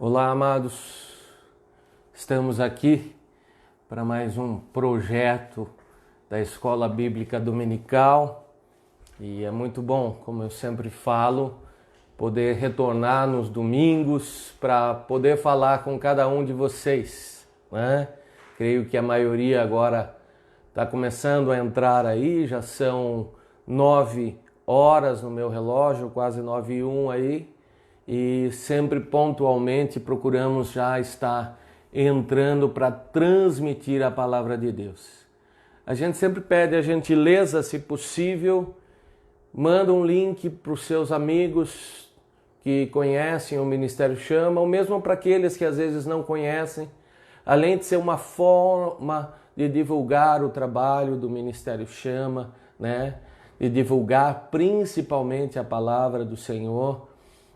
Olá, amados. Estamos aqui para mais um projeto da Escola Bíblica Dominical e é muito bom, como eu sempre falo, poder retornar nos domingos para poder falar com cada um de vocês, né? Creio que a maioria agora está começando a entrar aí, já são 9 horas no meu relógio, quase 9h01 aí. E sempre pontualmente procuramos já estar entrando para transmitir a palavra de Deus. A gente sempre pede a gentileza, se possível, manda um link para os seus amigos que conhecem o Ministério Chama, ou mesmo para aqueles que às vezes não conhecem, além de ser uma forma de divulgar o trabalho do Ministério Chama, né? De divulgar principalmente a palavra do Senhor.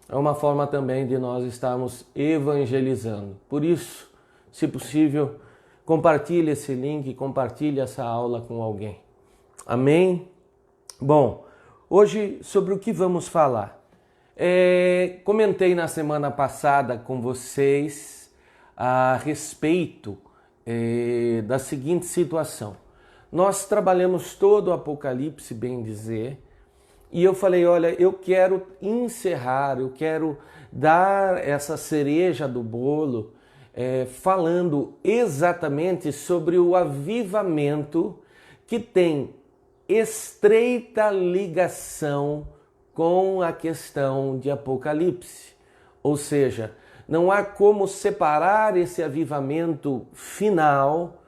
É uma forma também de nós estarmos evangelizando. Por isso, se possível, compartilhe esse link, compartilhe essa aula com alguém. Amém? Bom, hoje sobre o que vamos falar? Comentei na semana passada com vocês a respeito da seguinte situação. Nós trabalhamos todo o Apocalipse, bem dizer, e eu falei, olha, eu quero encerrar, eu quero dar essa cereja do bolo, falando exatamente sobre o avivamento que tem estreita ligação com a questão de Apocalipse. Ou seja, não há como separar esse avivamento final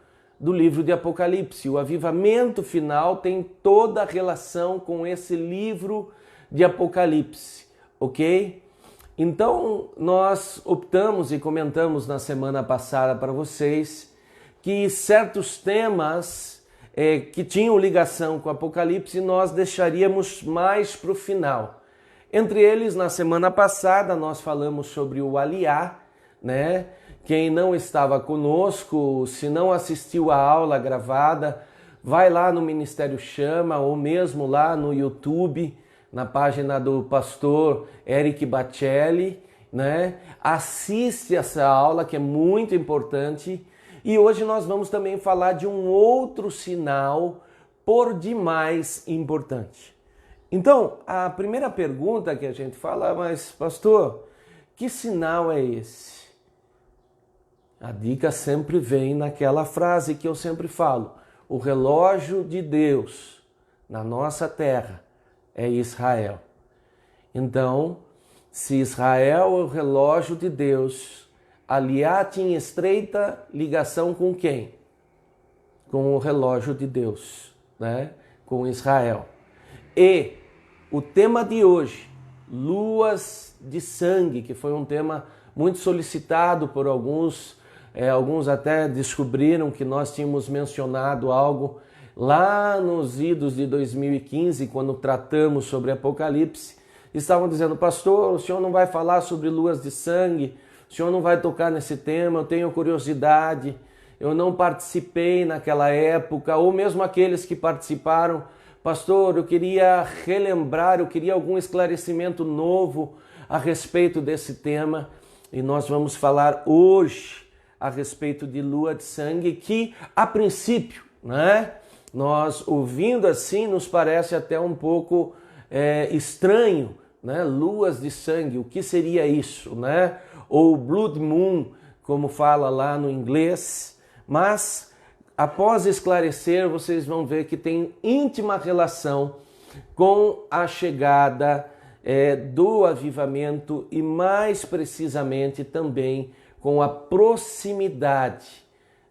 do livro de Apocalipse. O avivamento final tem toda a relação com esse livro de Apocalipse, ok? Então, nós optamos e comentamos na semana passada para vocês que certos temas que tinham ligação com Apocalipse nós deixaríamos mais para o final. Entre eles, na semana passada, nós falamos sobre o Aliá, né? Quem não estava conosco, se não assistiu a aula gravada, vai lá no Ministério Chama ou mesmo lá no YouTube, na página do pastor Eric Bacelli, né? Assiste essa aula que é muito importante. E hoje nós vamos também falar de um outro sinal por demais importante. Então, a primeira pergunta que a gente fala, mas pastor, que sinal é esse? A dica sempre vem naquela frase que eu sempre falo. O relógio de Deus na nossa terra é Israel. Então, se Israel é o relógio de Deus, Aliá tinha estreita ligação com quem? Com o relógio de Deus, né? Com Israel. E o tema de hoje, luas de sangue, que foi um tema muito solicitado por alguns até descobriram que nós tínhamos mencionado algo lá nos idos de 2015, quando tratamos sobre Apocalipse. Estavam dizendo, pastor, o senhor não vai falar sobre luas de sangue, o senhor não vai tocar nesse tema, eu tenho curiosidade, eu não participei naquela época, ou mesmo aqueles que participaram, pastor, eu queria relembrar, eu queria algum esclarecimento novo a respeito desse tema, e nós vamos falar hoje a respeito de lua de sangue, que a princípio, né, nós ouvindo assim nos parece até um pouco estranho, né? Luas de sangue, o que seria isso, né? Ou blood moon, como fala lá no inglês, mas após esclarecer vocês vão ver que tem íntima relação com a chegada do avivamento e mais precisamente também com a proximidade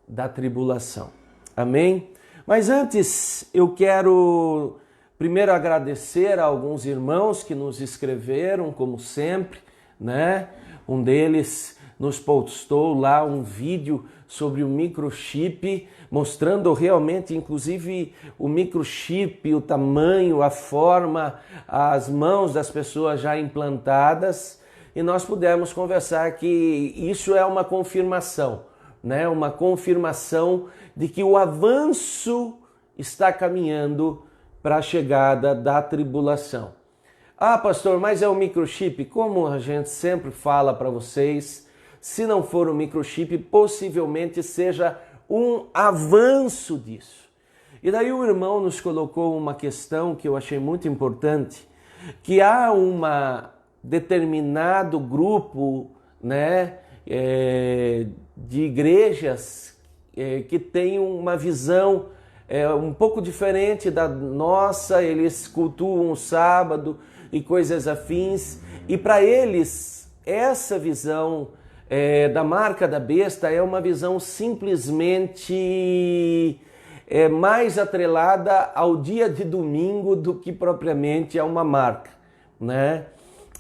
da tribulação. Amém? Mas antes, eu quero primeiro agradecer a alguns irmãos que nos escreveram, como sempre, né? Um deles nos postou lá um vídeo sobre o microchip, mostrando realmente, inclusive, o microchip, o tamanho, a forma, as mãos das pessoas já implantadas. E nós pudemos conversar que isso é uma confirmação, né? Uma confirmação de que o avanço está caminhando para a chegada da tribulação. Ah, pastor, mas é o microchip? Como a gente sempre fala para vocês, Se não for um microchip, possivelmente seja um avanço disso. E daí o irmão nos colocou uma questão que eu achei muito importante, que há determinado grupo, né, de igrejas que tem uma visão um pouco diferente da nossa. Eles cultuam o sábado e coisas afins, e para eles essa visão da marca da besta é uma visão simplesmente mais atrelada ao dia de domingo do que propriamente a uma marca, né?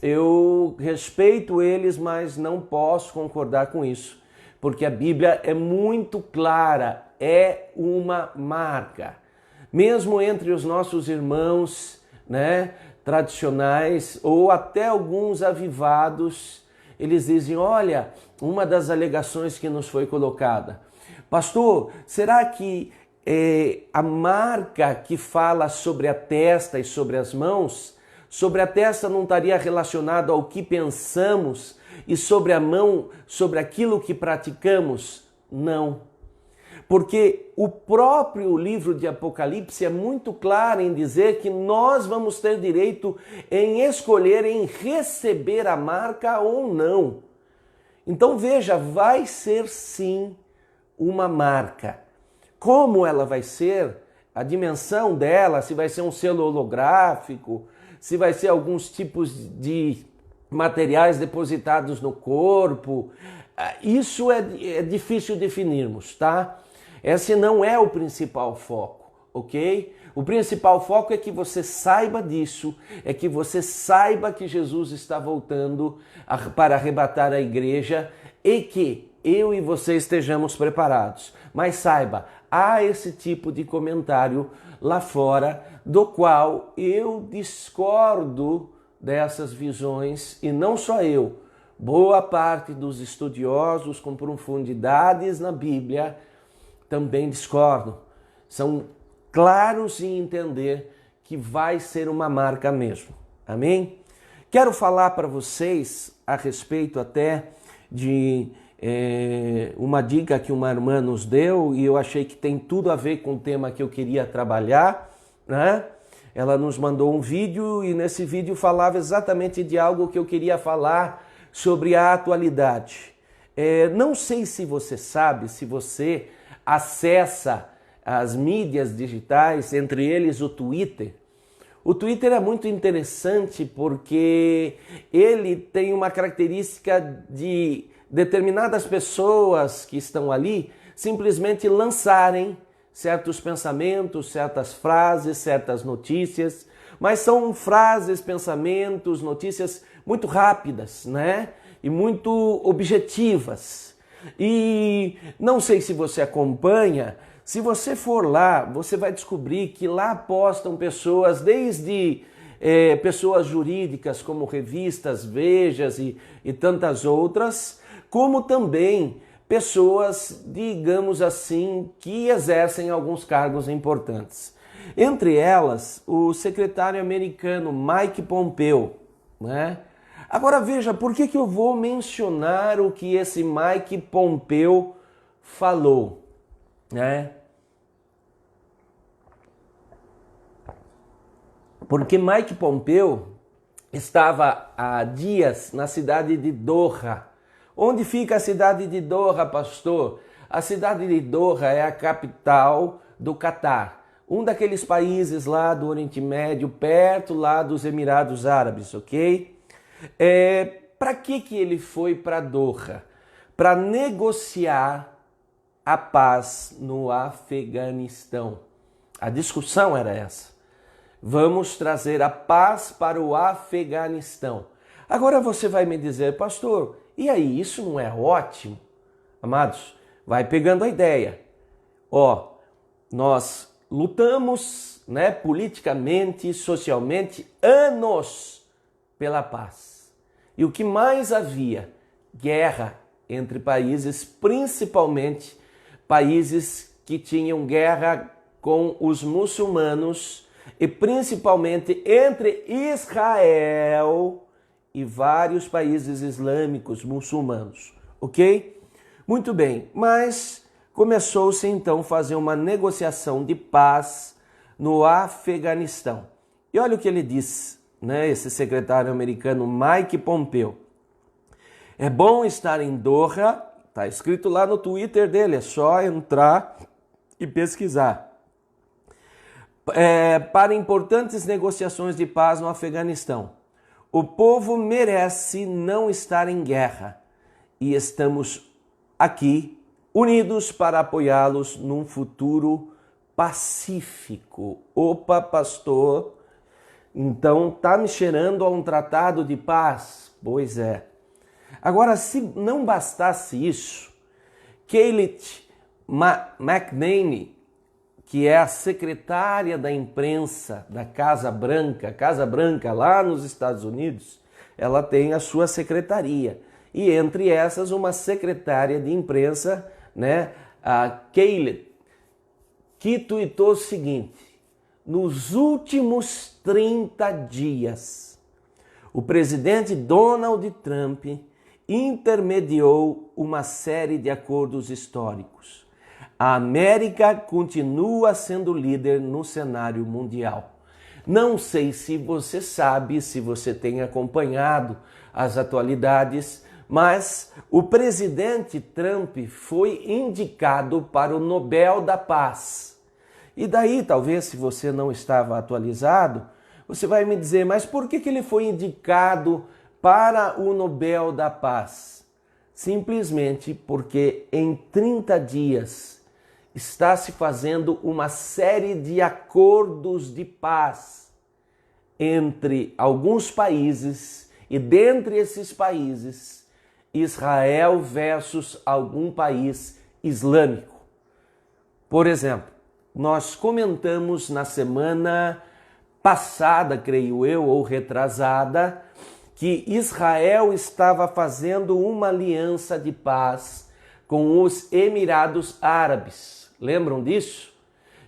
Eu respeito eles, mas não posso concordar com isso, porque a Bíblia é muito clara, é uma marca. Mesmo entre os nossos irmãos, né, tradicionais, ou até alguns avivados, eles dizem, olha, uma das alegações que nos foi colocada, pastor, será que a marca que fala sobre a testa e sobre as mãos, sobre a testa não estaria relacionado ao que pensamos, e sobre a mão, sobre aquilo que praticamos? Não. Porque o próprio livro de Apocalipse é muito claro em dizer que nós vamos ter direito em escolher, em receber a marca ou não. Então veja, vai ser sim uma marca. Como ela vai ser, a dimensão dela, se vai ser um selo holográfico, se vai ser alguns tipos de materiais depositados no corpo, isso é difícil definirmos, tá? Esse não é o principal foco, ok? O principal foco é que você saiba disso, é que você saiba que Jesus está voltando para arrebatar a igreja e que eu e você estejamos preparados. Mas saiba, há esse tipo de comentário lá fora, do qual eu discordo dessas visões, e não só eu, boa parte dos estudiosos com profundidades na Bíblia também discordam. São claros em entender que vai ser uma marca mesmo. Amém? Quero falar para vocês a respeito até de uma dica que uma irmã nos deu, e eu achei que tem tudo a ver com o tema que eu queria trabalhar, né? Ela nos mandou um vídeo, e nesse vídeo falava exatamente de algo que eu queria falar sobre a atualidade. Não sei se você sabe, se você acessa as mídias digitais, entre eles o Twitter. O Twitter é muito interessante porque ele tem uma característica de determinadas pessoas que estão ali simplesmente lançarem certos pensamentos, certas frases, certas notícias, mas são frases, pensamentos, notícias muito rápidas, né? E muito objetivas. E não sei se você acompanha, se você for lá, você vai descobrir que lá postam pessoas, desde pessoas jurídicas como revistas, Vejas e tantas outras, como também pessoas, digamos assim, que exercem alguns cargos importantes. Entre elas, o secretário americano Mike Pompeo, né? Agora veja, por que eu vou mencionar o que esse Mike Pompeo falou, né? Porque Mike Pompeo estava há dias na cidade de Doha. Onde fica a cidade de Doha, pastor? A cidade de Doha é a capital do Catar, um daqueles países lá do Oriente Médio, perto lá dos Emirados Árabes, ok? Para que ele foi para Doha? Para negociar a paz no Afeganistão. A discussão era essa. Vamos trazer a paz para o Afeganistão. Agora você vai me dizer, pastor, e aí, isso não é ótimo? Amados, vai pegando a ideia. Nós lutamos, né, politicamente, socialmente, anos pela paz. E o que mais havia? Guerra entre países, principalmente países que tinham guerra com os muçulmanos, e principalmente entre Israel e vários países islâmicos, muçulmanos, ok? Muito bem, mas começou-se então a fazer uma negociação de paz no Afeganistão. E olha o que ele diz, né, esse secretário americano Mike Pompeo. É bom estar em Doha, está escrito lá no Twitter dele, é só entrar e pesquisar. Para importantes negociações de paz no Afeganistão. O povo merece não estar em guerra e estamos aqui unidos para apoiá-los num futuro pacífico. Opa, pastor, então tá me cheirando a um tratado de paz? Pois é. Agora, se não bastasse isso, Kayleigh McEnany, que é a secretária da imprensa da Casa Branca lá nos Estados Unidos, ela tem a sua secretaria. E entre essas, uma secretária de imprensa, né, a Kayleigh, que tuitou o seguinte: nos últimos 30 dias, o presidente Donald Trump intermediou uma série de acordos históricos. A América continua sendo líder no cenário mundial. Não sei se você sabe, se você tem acompanhado as atualidades, mas o presidente Trump foi indicado para o Nobel da Paz. E daí, talvez, se você não estava atualizado, você vai me dizer, mas por que ele foi indicado para o Nobel da Paz? Simplesmente porque em 30 dias está se fazendo uma série de acordos de paz entre alguns países e dentre esses países, Israel versus algum país islâmico. Por exemplo, nós comentamos na semana passada, creio eu, ou retrasada, que Israel estava fazendo uma aliança de paz com os Emirados Árabes. Lembram disso?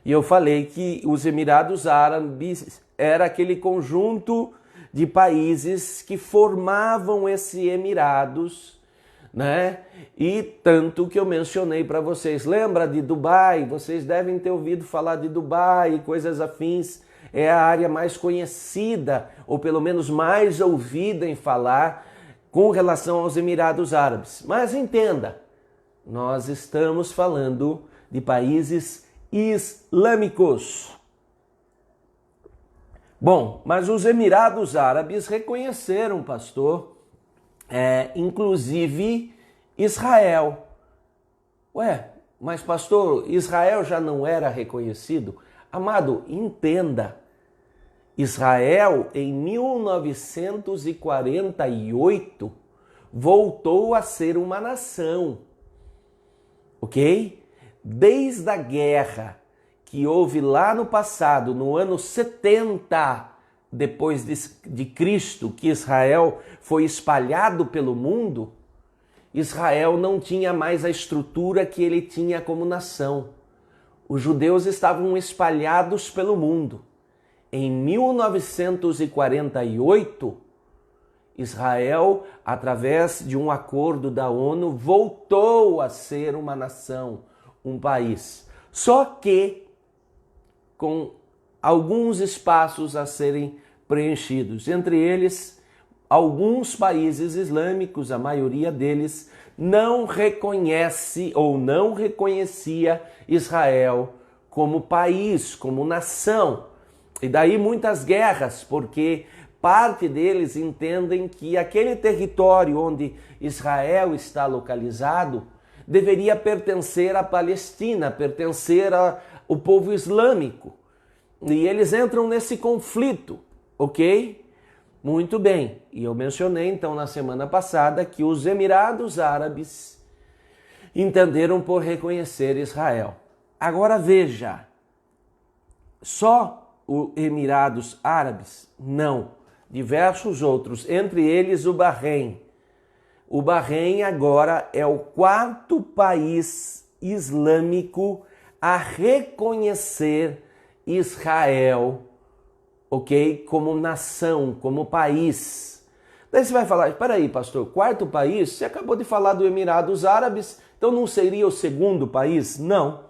E eu falei que os Emirados Árabes era aquele conjunto de países que formavam esses Emirados, né? E tanto que eu mencionei para vocês. Lembra de Dubai? Vocês devem ter ouvido falar de Dubai e coisas afins. É a área mais conhecida, ou pelo menos mais ouvida em falar com relação aos Emirados Árabes. Mas entenda, nós estamos falando de países islâmicos. Bom, mas os Emirados Árabes reconheceram, pastor, inclusive Israel. Ué, mas pastor, Israel já não era reconhecido? Amado, entenda, Israel em 1948 voltou a ser uma nação, ok? Desde a guerra que houve lá no passado, no ano 70 depois de Cristo, que Israel foi espalhado pelo mundo, Israel não tinha mais a estrutura que ele tinha como nação. Os judeus estavam espalhados pelo mundo. Em 1948, Israel, através de um acordo da ONU, voltou a ser uma nação, um país. Só que com alguns espaços a serem preenchidos. Entre eles, alguns países islâmicos, a maioria deles, não reconhece ou não reconhecia Israel como país, como nação. E daí muitas guerras, porque parte deles entendem que aquele território onde Israel está localizado deveria pertencer à Palestina, pertencer ao povo islâmico. E eles entram nesse conflito, ok? Muito bem. E eu mencionei então na semana passada que os Emirados Árabes entenderam por reconhecer Israel. Agora veja, só os Emirados Árabes? Não. Diversos outros, entre eles o Bahrein. O Bahrein agora é o quarto país islâmico a reconhecer Israel, ok? Como nação, como país. Daí você vai falar, espera aí, pastor, quarto país? Você acabou de falar do Emirados Árabes, então não seria o segundo país? Não,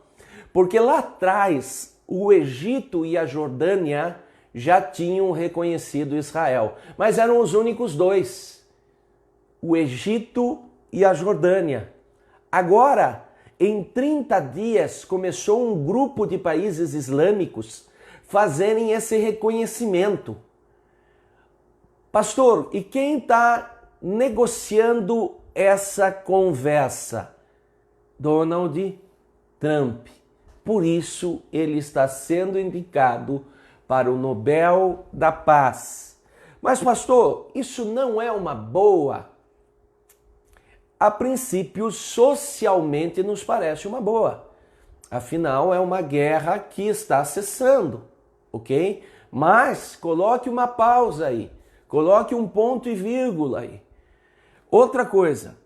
porque lá atrás o Egito e a Jordânia já tinham reconhecido Israel, mas eram os únicos dois, o Egito e a Jordânia. Agora, em 30 dias, começou um grupo de países islâmicos fazerem esse reconhecimento. Pastor, e quem está negociando essa conversa? Donald Trump. Por isso, ele está sendo indicado para o Nobel da Paz. Mas, pastor, isso não é uma boa? A princípio, socialmente nos parece uma boa. Afinal, é uma guerra que está cessando, ok? Mas coloque uma pausa aí, coloque um ponto e vírgula aí. Outra coisa,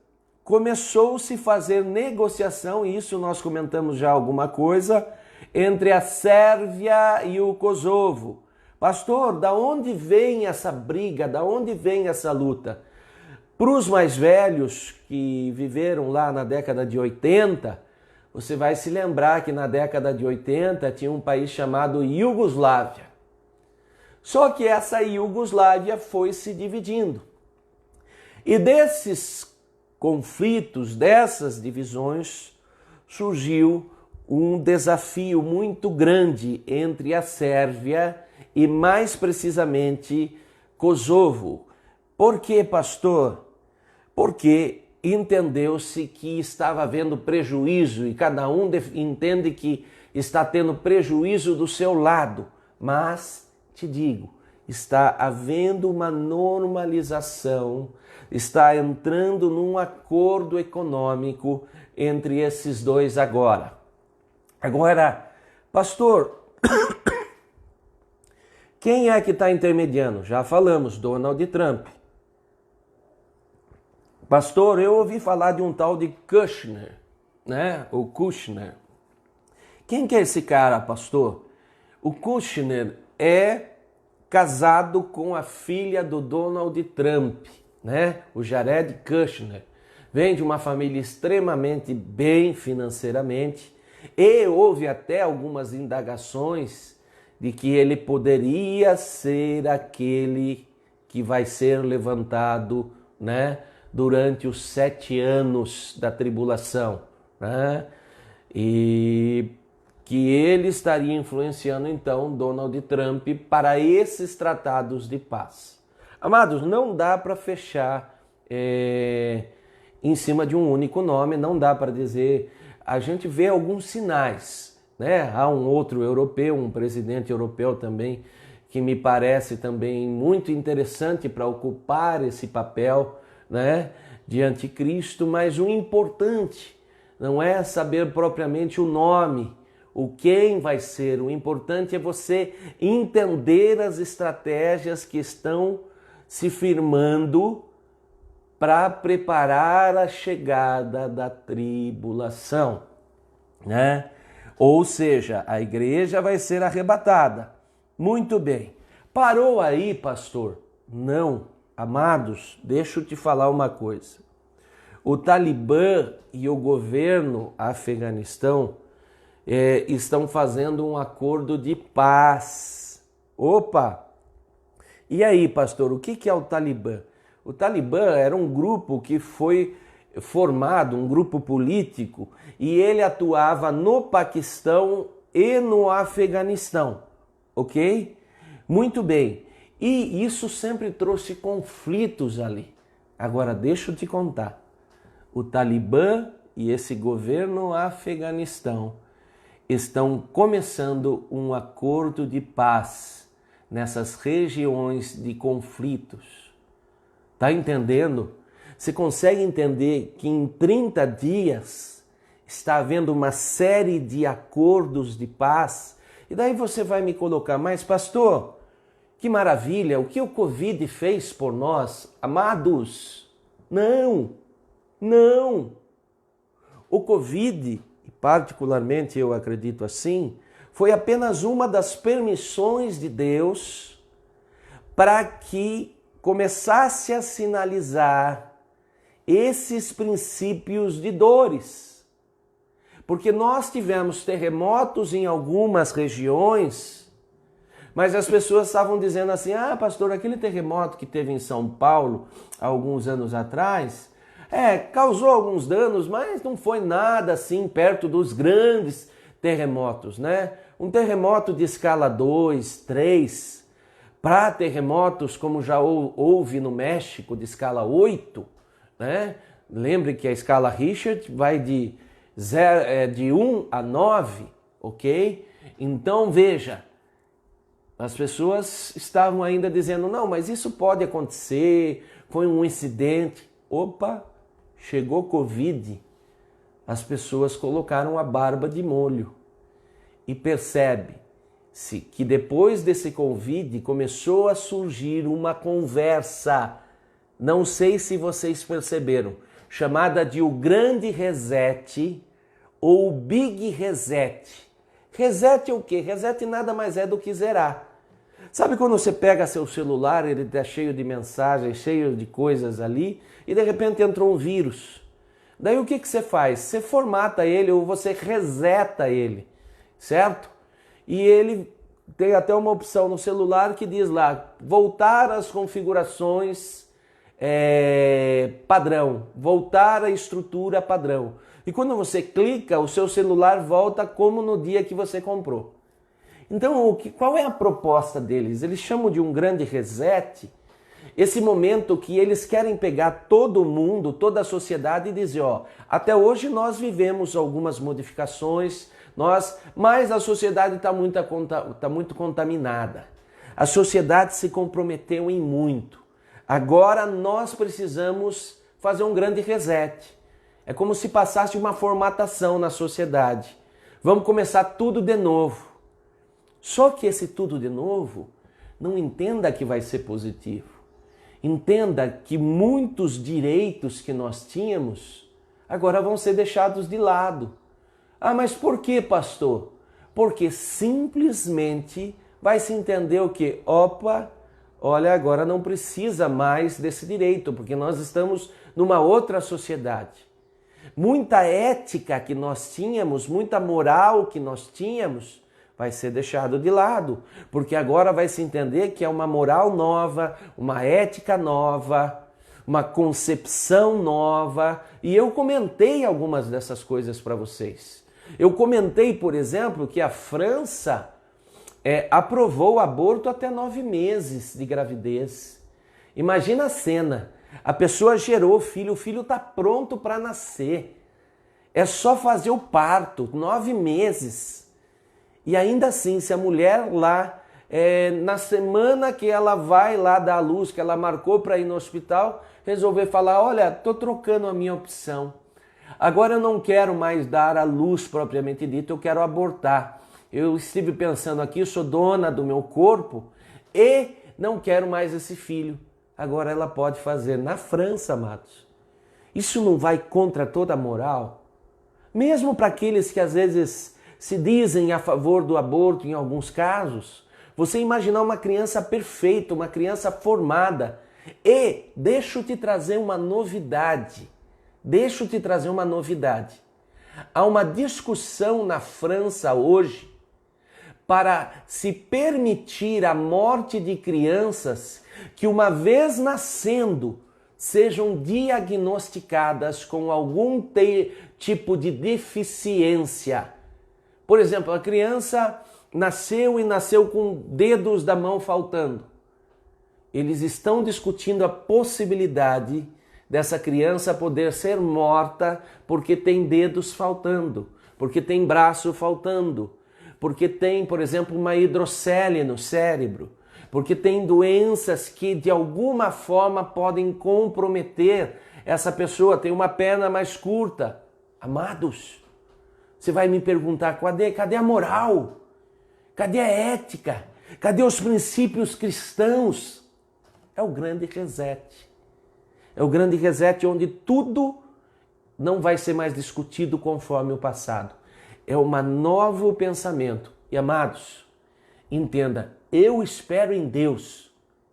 começou-se a fazer negociação, e isso nós comentamos já alguma coisa, entre a Sérvia e o Kosovo. Pastor, da onde vem essa briga, da onde vem essa luta? Para os mais velhos que viveram lá na década de 80, você vai se lembrar que na década de 80 tinha um país chamado Iugoslávia. Só que essa Iugoslávia foi se dividindo. E desses conflitos, dessas divisões, surgiu um desafio muito grande entre a Sérvia e, mais precisamente, Kosovo. Por quê, pastor? Porque entendeu-se que estava havendo prejuízo e cada um entende que está tendo prejuízo do seu lado. Mas, te digo, está havendo uma normalização, está entrando num acordo econômico entre esses dois agora. Agora, pastor, quem é que está intermediando? Já falamos, Donald Trump. Pastor, eu ouvi falar de um tal de Kushner, né? O Kushner. Quem que é esse cara, pastor? O Kushner é casado com a filha do Donald Trump, né? O Jared Kushner. Vem de uma família extremamente bem financeiramente e houve até algumas indagações de que ele poderia ser aquele que vai ser levantado, né? Durante os 7 anos da tribulação, né? E que ele estaria influenciando então Donald Trump para esses tratados de paz. Amados, não dá para fechar em cima de um único nome, não dá para dizer. A gente vê alguns sinais, né? Há um outro europeu, um presidente europeu também, que me parece também muito interessante para ocupar esse papel, né, de anticristo, mas o importante não é saber propriamente o nome, o quem vai ser, o importante é você entender as estratégias que estão se firmando para preparar a chegada da tribulação, né? Ou seja, a igreja vai ser arrebatada. Muito bem. Parou aí, pastor? Não. Amados, deixa eu te falar uma coisa. O Talibã e o governo Afeganistão estão fazendo um acordo de paz. Opa! E aí, pastor, o que é o Talibã? O Talibã era um grupo que foi formado, um grupo político, e ele atuava no Paquistão e no Afeganistão, ok? Muito bem. E isso sempre trouxe conflitos ali. Agora, deixa eu te contar. O Talibã e esse governo Afeganistão estão começando um acordo de paz nessas regiões de conflitos. Tá entendendo? Você consegue entender que em 30 dias está havendo uma série de acordos de paz? E daí você vai me colocar, mas pastor, que maravilha, o que o Covid fez por nós, amados? Não, não. O Covid, e particularmente eu acredito assim, foi apenas uma das permissões de Deus para que começasse a sinalizar esses princípios de dores. Porque nós tivemos terremotos em algumas regiões, mas as pessoas estavam dizendo assim, pastor, aquele terremoto que teve em São Paulo há alguns anos atrás, causou alguns danos, mas não foi nada assim perto dos grandes terremotos, né? Um terremoto de escala 2, 3, para terremotos como já houve no México de escala 8, né? Lembre que a escala Richter vai de 1 a 9, ok? Então veja, as pessoas estavam ainda dizendo, não, mas isso pode acontecer, foi um incidente. Opa, chegou Covid, as pessoas colocaram a barba de molho. E percebe-se que depois desse Covid começou a surgir uma conversa, não sei se vocês perceberam, chamada de o Grande Reset ou Big Reset. Reset é o quê? Reset nada mais é do que zerar. Sabe quando você pega seu celular, ele está cheio de mensagens, cheio de coisas ali, e de repente entrou um vírus. Daí o que você faz? Você formata ele ou você reseta ele, certo? E ele tem até uma opção no celular que diz lá, voltar às configurações padrão, voltar à estrutura padrão. E quando você clica, o seu celular volta como no dia que você comprou. Então, qual é a proposta deles? Eles chamam de um grande reset, esse momento que eles querem pegar todo mundo, toda a sociedade e dizer, até hoje nós vivemos algumas modificações, mas a sociedade está muito contaminada. A sociedade se comprometeu em muito. Agora nós precisamos fazer um grande reset. É como se passasse uma formatação na sociedade. Vamos começar tudo de novo. Só que esse tudo de novo, não entenda que vai ser positivo. Entenda que muitos direitos que nós tínhamos agora vão ser deixados de lado. Mas por que, pastor? Porque simplesmente vai se entender o quê? Olha, agora não precisa mais desse direito, porque nós estamos numa outra sociedade. Muita ética que nós tínhamos, muita moral que nós tínhamos, vai ser deixado de lado, porque agora vai se entender que é uma moral nova, uma ética nova, uma concepção nova. E eu comentei algumas dessas coisas para vocês. Eu comentei, por exemplo, que a França aprovou o aborto até 9 meses de gravidez. Imagina a cena, a pessoa gerou o filho está pronto para nascer. É só fazer o parto, 9 meses. E ainda assim, se a mulher lá, na semana que ela vai lá dar a luz, que ela marcou para ir no hospital, resolver falar, olha, estou trocando a minha opção. Agora eu não quero mais dar a luz propriamente dita, eu quero abortar. Eu estive pensando aqui, eu sou dona do meu corpo e não quero mais esse filho. Agora ela pode fazer na França, amados. Isso não vai contra toda a moral? Mesmo para aqueles que às vezes se dizem a favor do aborto em alguns casos, você imaginar uma criança perfeita, uma criança formada. E deixa eu te trazer uma novidade. Há uma discussão na França hoje para se permitir a morte de crianças que, uma vez nascendo, sejam diagnosticadas com algum tipo de deficiência. Por exemplo, a criança nasceu com dedos da mão faltando. Eles estão discutindo a possibilidade dessa criança poder ser morta porque tem dedos faltando, porque tem braço faltando, porque tem, por exemplo, uma hidrocele no cérebro, porque tem doenças que de alguma forma podem comprometer essa pessoa, tem uma perna mais curta. Amados, você vai me perguntar, cadê a moral? Cadê a ética? Cadê os princípios cristãos? É o grande reset. É o grande reset onde tudo não vai ser mais discutido conforme o passado. É um novo pensamento. E amados, entenda, eu espero em Deus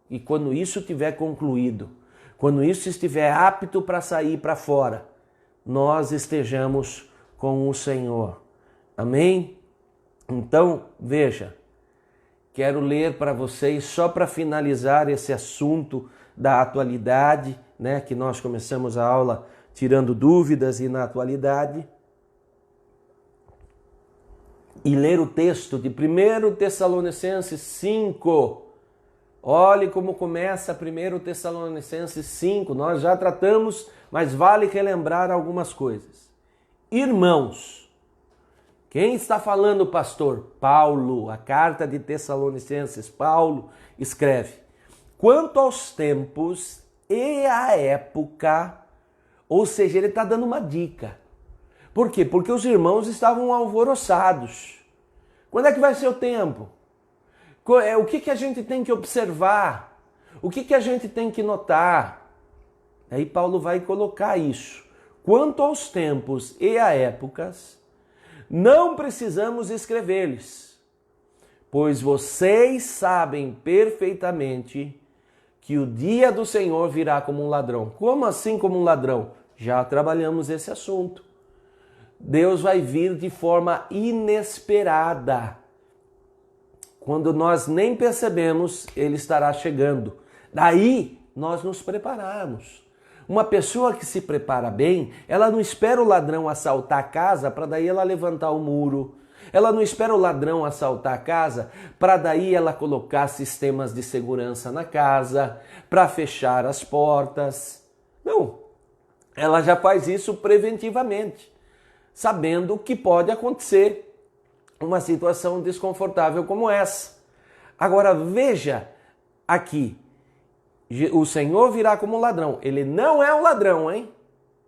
e quando isso tiver concluído, quando isso estiver apto para sair para fora, nós estejamos com o Senhor. Amém? Então, veja, quero ler para vocês, só para finalizar esse assunto da atualidade, né, que nós começamos a aula tirando dúvidas e na atualidade, e ler o texto de 1 Tessalonicenses 5. Olhe como começa 1 Tessalonicenses 5. Nós já tratamos, mas vale relembrar algumas coisas. Irmãos, quem está falando, pastor? Paulo, a carta de Tessalonicenses. Paulo escreve: quanto aos tempos e à época, ou seja, ele está dando uma dica. Por quê? Porque os irmãos estavam alvoroçados. Quando é que vai ser o tempo? O que a gente tem que observar? O que a gente tem que notar? Aí Paulo vai colocar isso. Quanto aos tempos e a épocas, não precisamos escrever-lhes, pois vocês sabem perfeitamente que o dia do Senhor virá como um ladrão. Como assim como um ladrão? Já trabalhamos esse assunto. Deus vai vir de forma inesperada. Quando nós nem percebemos, Ele estará chegando. Daí, nós nos prepararmos. Uma pessoa que se prepara bem, ela não espera o ladrão assaltar a casa para daí ela levantar o muro. Ela não espera o ladrão assaltar a casa para daí ela colocar sistemas de segurança na casa, para fechar as portas. Não, ela já faz isso preventivamente, sabendo que pode acontecer uma situação desconfortável como essa. Agora veja aqui, o Senhor virá como um ladrão. Ele não é um ladrão, hein?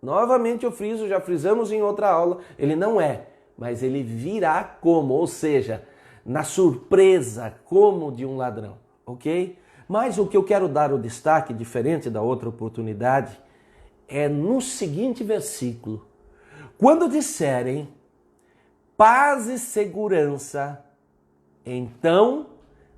Novamente eu friso, já frisamos em outra aula, ele não é, mas ele virá como, ou seja, na surpresa, como de um ladrão, ok? Mas o que eu quero dar o destaque, diferente da outra oportunidade, é no seguinte versículo. Quando disserem paz e segurança, então,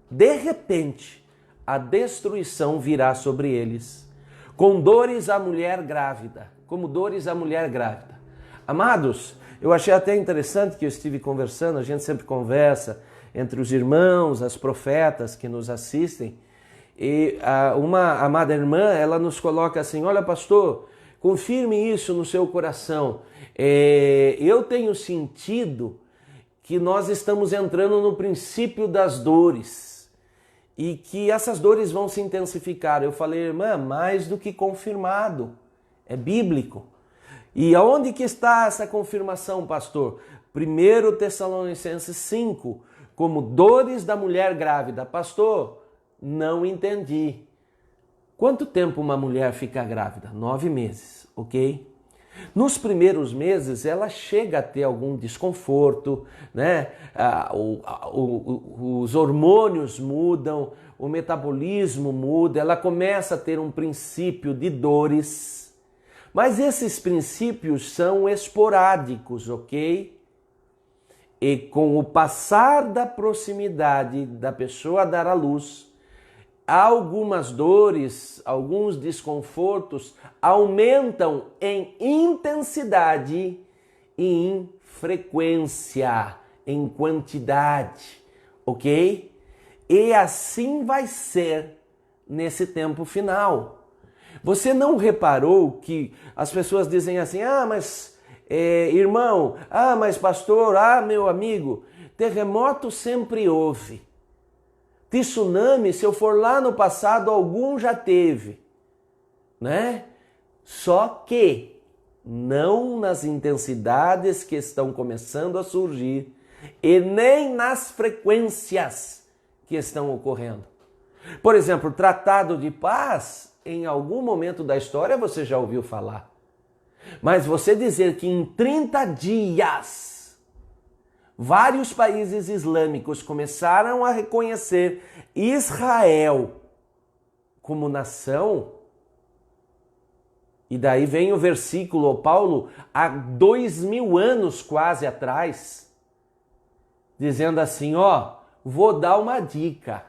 de repente, a destruição virá sobre eles, com dores à mulher grávida, como dores à mulher grávida. Amados, eu achei até interessante que eu estive conversando, a gente sempre conversa entre os irmãos, as profetas que nos assistem, e uma amada irmã, ela nos coloca assim: olha, pastor, confirme isso no seu coração. Eu tenho sentido que nós estamos entrando no princípio das dores e que essas dores vão se intensificar. Eu falei, irmã, mais do que confirmado, é bíblico. E aonde que está essa confirmação, pastor? 1 Tessalonicenses 5, como dores da mulher grávida. Pastor, não entendi. Quanto tempo uma mulher fica grávida? 9 meses, ok? Nos primeiros meses ela chega a ter algum desconforto, né? Os hormônios mudam, o metabolismo muda, ela começa a ter um princípio de dores, mas esses princípios são esporádicos, ok? E com o passar da proximidade da pessoa a dar à luz, algumas dores, alguns desconfortos aumentam em intensidade e em frequência, em quantidade, ok? E assim vai ser nesse tempo final. Você não reparou que as pessoas dizem assim, mas irmão, mas pastor, meu amigo, terremoto sempre houve. Tsunami, se eu for lá no passado, algum já teve, né? Só que não nas intensidades que estão começando a surgir e nem nas frequências que estão ocorrendo. Por exemplo, o Tratado de Paz, em algum momento da história você já ouviu falar. Mas você dizer que em 30 dias vários países islâmicos começaram a reconhecer Israel como nação, e daí vem o versículo, Paulo, há 2000 anos quase atrás, dizendo assim, vou dar uma dica.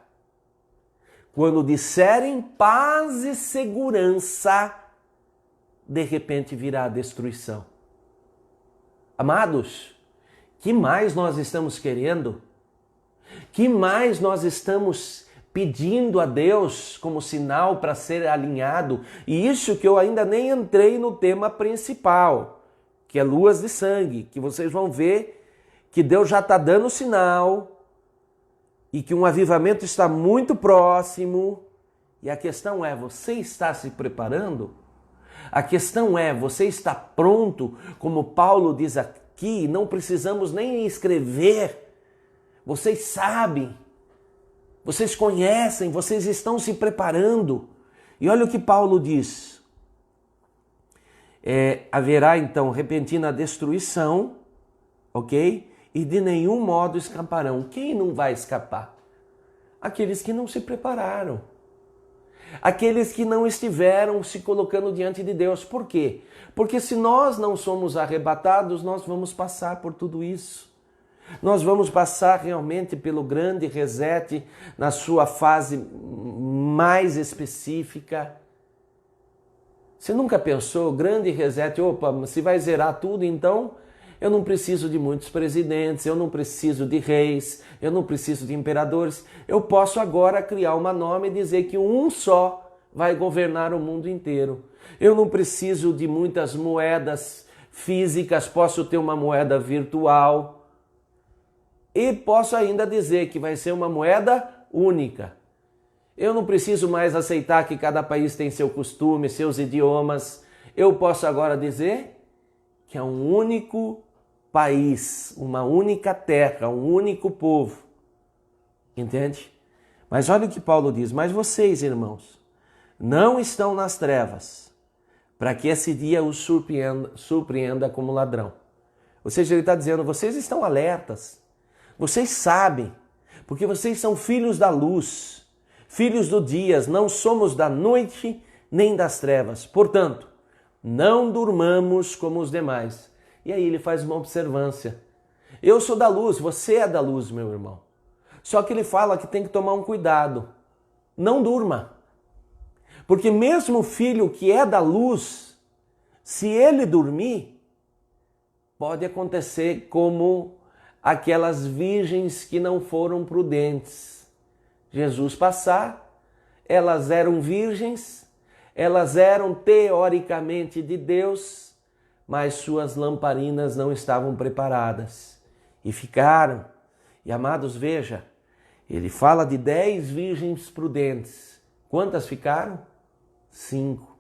Quando disserem paz e segurança, de repente virá a destruição. Amados, que mais nós estamos querendo? Que mais nós estamos pedindo a Deus como sinal para ser alinhado? E isso que eu ainda nem entrei no tema principal, que é luas de sangue, que vocês vão ver que Deus já está dando sinal e que um avivamento está muito próximo. E a questão é, você está se preparando? A questão é, você está pronto? Como Paulo diz aqui, não precisamos nem escrever. Vocês sabem, vocês conhecem, vocês estão se preparando. E olha o que Paulo diz. Haverá então repentina destruição, ok? E de nenhum modo escaparão. Quem não vai escapar? Aqueles que não se prepararam. Aqueles que não estiveram se colocando diante de Deus. Por quê? Porque se nós não somos arrebatados, nós vamos passar por tudo isso. Nós vamos passar realmente pelo grande reset na sua fase mais específica. Você nunca pensou, grande reset, opa, se vai zerar tudo, então eu não preciso de muitos presidentes, eu não preciso de reis, eu não preciso de imperadores. Eu posso agora criar uma norma e dizer que um só vai governar o mundo inteiro. Eu não preciso de muitas moedas físicas, posso ter uma moeda virtual. E posso ainda dizer que vai ser uma moeda única. Eu não preciso mais aceitar que cada país tem seu costume, seus idiomas. Eu posso agora dizer que é um único país, uma única terra, um único povo. Entende? Mas olha o que Paulo diz. Mas vocês, irmãos, não estão nas trevas, para que esse dia os surpreenda como ladrão. Ou seja, ele está dizendo, vocês estão alertas. Vocês sabem, porque vocês são filhos da luz, filhos do dia, não somos da noite nem das trevas. Portanto, não durmamos como os demais. E aí ele faz uma observância. Eu sou da luz, você é da luz, meu irmão. Só que ele fala que tem que tomar um cuidado. Não durma. Porque mesmo o filho que é da luz, se ele dormir, pode acontecer como aquelas virgens que não foram prudentes. Jesus passar, elas eram virgens, elas eram teoricamente de Deus, mas suas lamparinas não estavam preparadas e ficaram. E amados, veja, ele fala de 10 virgens prudentes. Quantas ficaram? 5.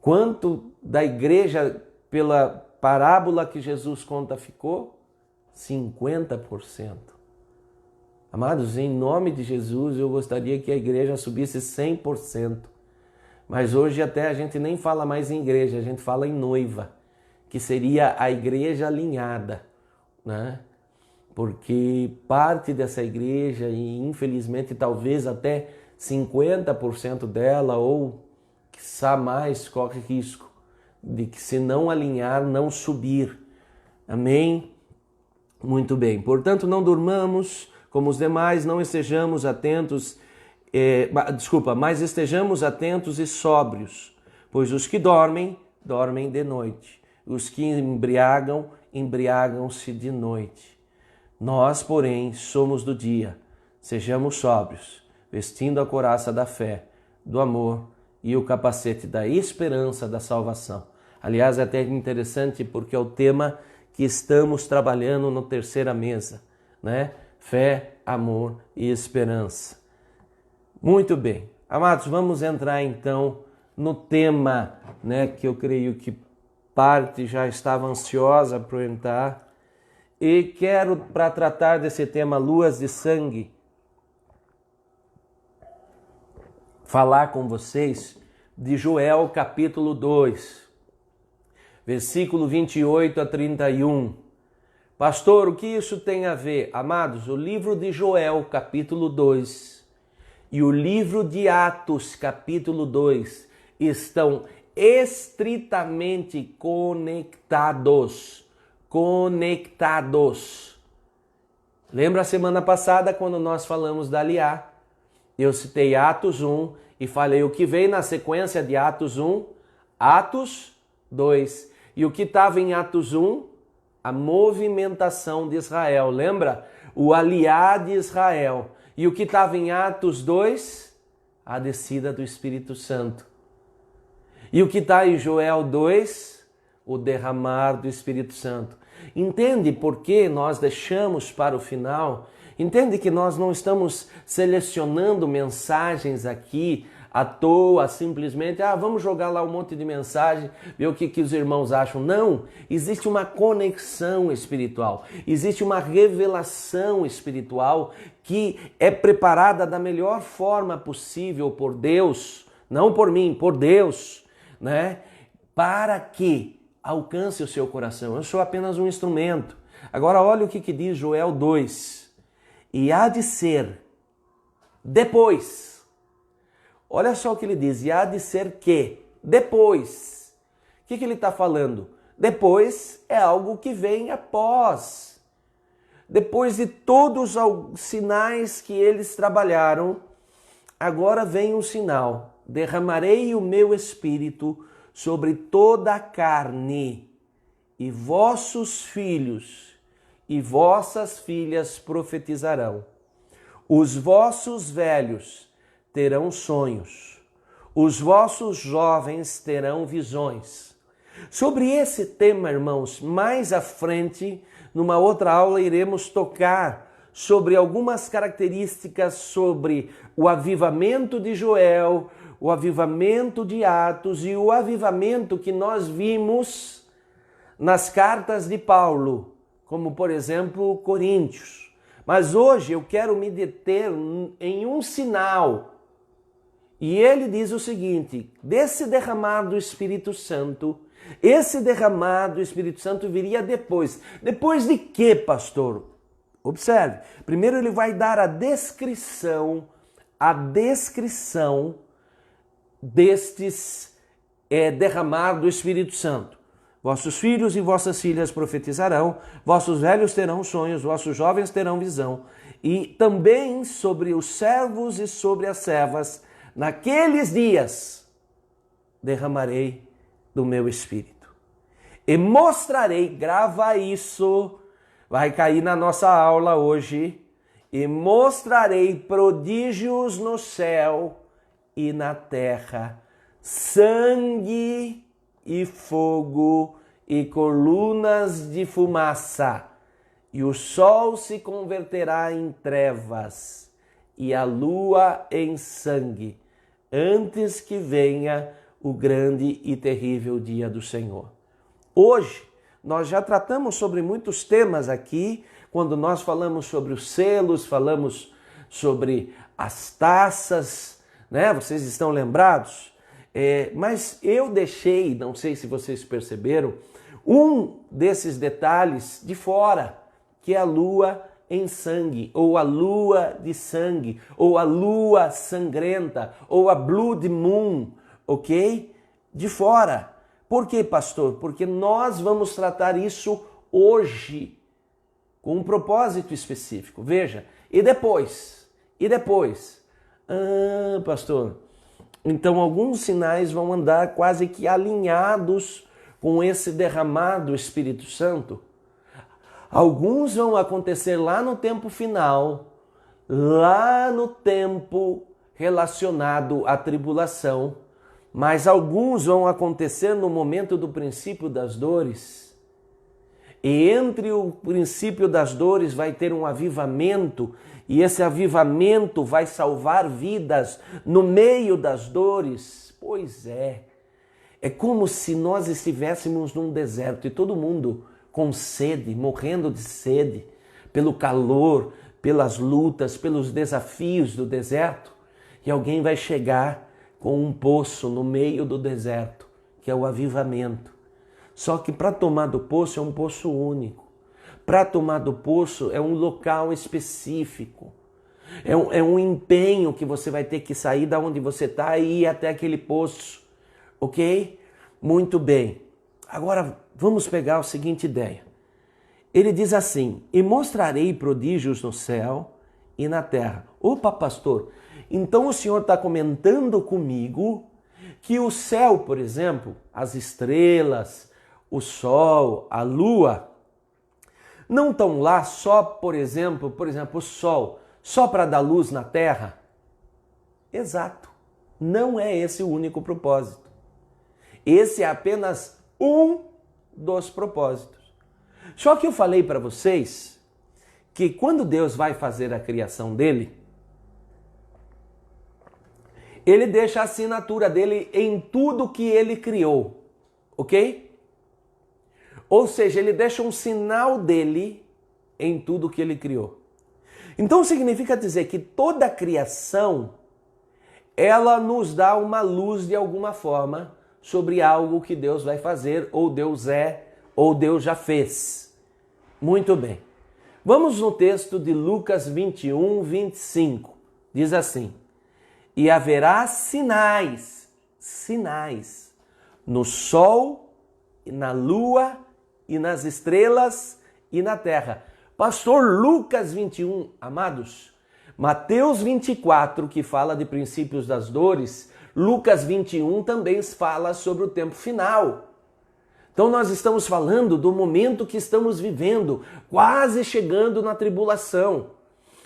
Quanto da igreja, pela parábola que Jesus conta, ficou? 50%. Amados, em nome de Jesus, eu gostaria que a igreja subisse 100%. Mas hoje até a gente nem fala mais em igreja, a gente fala em noiva, que seria a igreja alinhada, né? Porque parte dessa igreja, e infelizmente talvez até 50% dela, ou quiçá mais, corre risco de que, se não alinhar, não subir. Amém? Muito bem. Portanto, não durmamos como os demais, não estejamos atentos, mas estejamos atentos e sóbrios, pois os que dormem, dormem de noite. Os que embriagam, embriagam-se de noite. Nós, porém, somos do dia. Sejamos sóbrios, vestindo a couraça da fé, do amor e o capacete da esperança da salvação. Aliás, é até interessante porque é o tema que estamos trabalhando no Terceira Mesa, né? Fé, amor e esperança. Muito bem. Amados, vamos entrar então no tema, né, que eu creio que parte já estava ansiosa por entrar. E quero, para tratar desse tema, luas de sangue, falar com vocês de Joel capítulo 2, versículo 28 a 31. Pastor, o que isso tem a ver? Amados, o livro de Joel capítulo 2 e o livro de Atos capítulo 2 estão estritamente conectados. Lembra a semana passada quando nós falamos da Aliá? Eu citei Atos 1 e falei o que veio na sequência de Atos 1, Atos 2. E o que estava em Atos 1? A movimentação de Israel. Lembra? O aliar de Israel. E o que estava em Atos 2? A descida do Espírito Santo. E o que está em Joel 2? O derramar do Espírito Santo. Entende por que nós deixamos para o final? Entende que nós não estamos selecionando mensagens aqui à toa, simplesmente, vamos jogar lá um monte de mensagem, ver o que os irmãos acham. Não, existe uma conexão espiritual, existe uma revelação espiritual que é preparada da melhor forma possível por Deus, não por mim, por Deus, né? Para que alcance o seu coração. Eu sou apenas um instrumento. Agora olha o que diz Joel 2. E há de ser depois. Olha só o que ele diz. E há de ser que depois. O que ele está falando? Depois é algo que vem após. Depois de todos os sinais que eles trabalharam, agora vem um sinal. Derramarei o meu espírito sobre toda a carne, e vossos filhos e vossas filhas profetizarão. Os vossos velhos terão sonhos, os vossos jovens terão visões. Sobre esse tema, irmãos, mais à frente, numa outra aula, iremos tocar sobre algumas características sobre o avivamento de Joel, o avivamento de Atos e o avivamento que nós vimos nas cartas de Paulo, como por exemplo Coríntios. Mas hoje eu quero me deter em um sinal. E ele diz o seguinte: desse derramar do Espírito Santo, esse derramar do Espírito Santo viria depois. Depois de quê, pastor? Observe. Primeiro ele vai dar a descrição destes derramar do Espírito Santo. Vossos filhos e vossas filhas profetizarão, vossos velhos terão sonhos, vossos jovens terão visão. E também sobre os servos e sobre as servas, naqueles dias, derramarei do meu Espírito. E mostrarei, grava isso, vai cair na nossa aula hoje, e mostrarei prodígios no céu e na terra, sangue e fogo e colunas de fumaça, e o sol se converterá em trevas e a lua em sangue, antes que venha o grande e terrível dia do Senhor. Hoje, nós já tratamos sobre muitos temas aqui, quando nós falamos sobre os selos, falamos sobre as taças, né? Vocês estão lembrados? Mas eu deixei, não sei se vocês perceberam, um desses detalhes de fora, que é a lua em sangue, ou a lua de sangue, ou a lua sangrenta, ou a blood moon, ok? De fora. Por quê, pastor? Porque nós vamos tratar isso hoje, com um propósito específico. Veja, e depois? Pastor, então alguns sinais vão andar quase que alinhados com esse derramar do Espírito Santo. Alguns vão acontecer lá no tempo final, lá no tempo relacionado à tribulação, mas alguns vão acontecer no momento do princípio das dores. E entre o princípio das dores vai ter um avivamento, e esse avivamento vai salvar vidas no meio das dores. Pois é como se nós estivéssemos num deserto e todo mundo com sede, morrendo de sede, pelo calor, pelas lutas, pelos desafios do deserto, e alguém vai chegar com um poço no meio do deserto, que é o avivamento. Só que para tomar do poço é um poço único. Para tomar do poço é um local específico. É um empenho que você vai ter que sair da onde você está e ir até aquele poço. Ok? Muito bem. Agora vamos pegar a seguinte ideia. Ele diz assim: e mostrarei prodígios no céu e na terra. Opa, pastor, Então o Senhor está comentando comigo que o céu, por exemplo, as estrelas, o sol, a lua, não estão lá só, por exemplo, o sol, só para dar luz na terra? Exato. Não é esse o único propósito. Esse é apenas um dos propósitos. Só que eu falei para vocês que quando Deus vai fazer a criação dele, ele deixa a assinatura dele em tudo que ele criou, ok? Ou seja, ele deixa um sinal dele em tudo que ele criou. Então significa dizer que toda a criação, ela nos dá uma luz de alguma forma sobre algo que Deus vai fazer, ou Deus é, ou Deus já fez. Muito bem. Vamos no texto de Lucas 21, 25. Diz assim: e haverá sinais no sol, na lua e nas estrelas e na terra. Pastor, Lucas 21, amados, Mateus 24, que fala de princípios das dores, Lucas 21 também fala sobre o tempo final. Então nós estamos falando do momento que estamos vivendo, quase chegando na tribulação.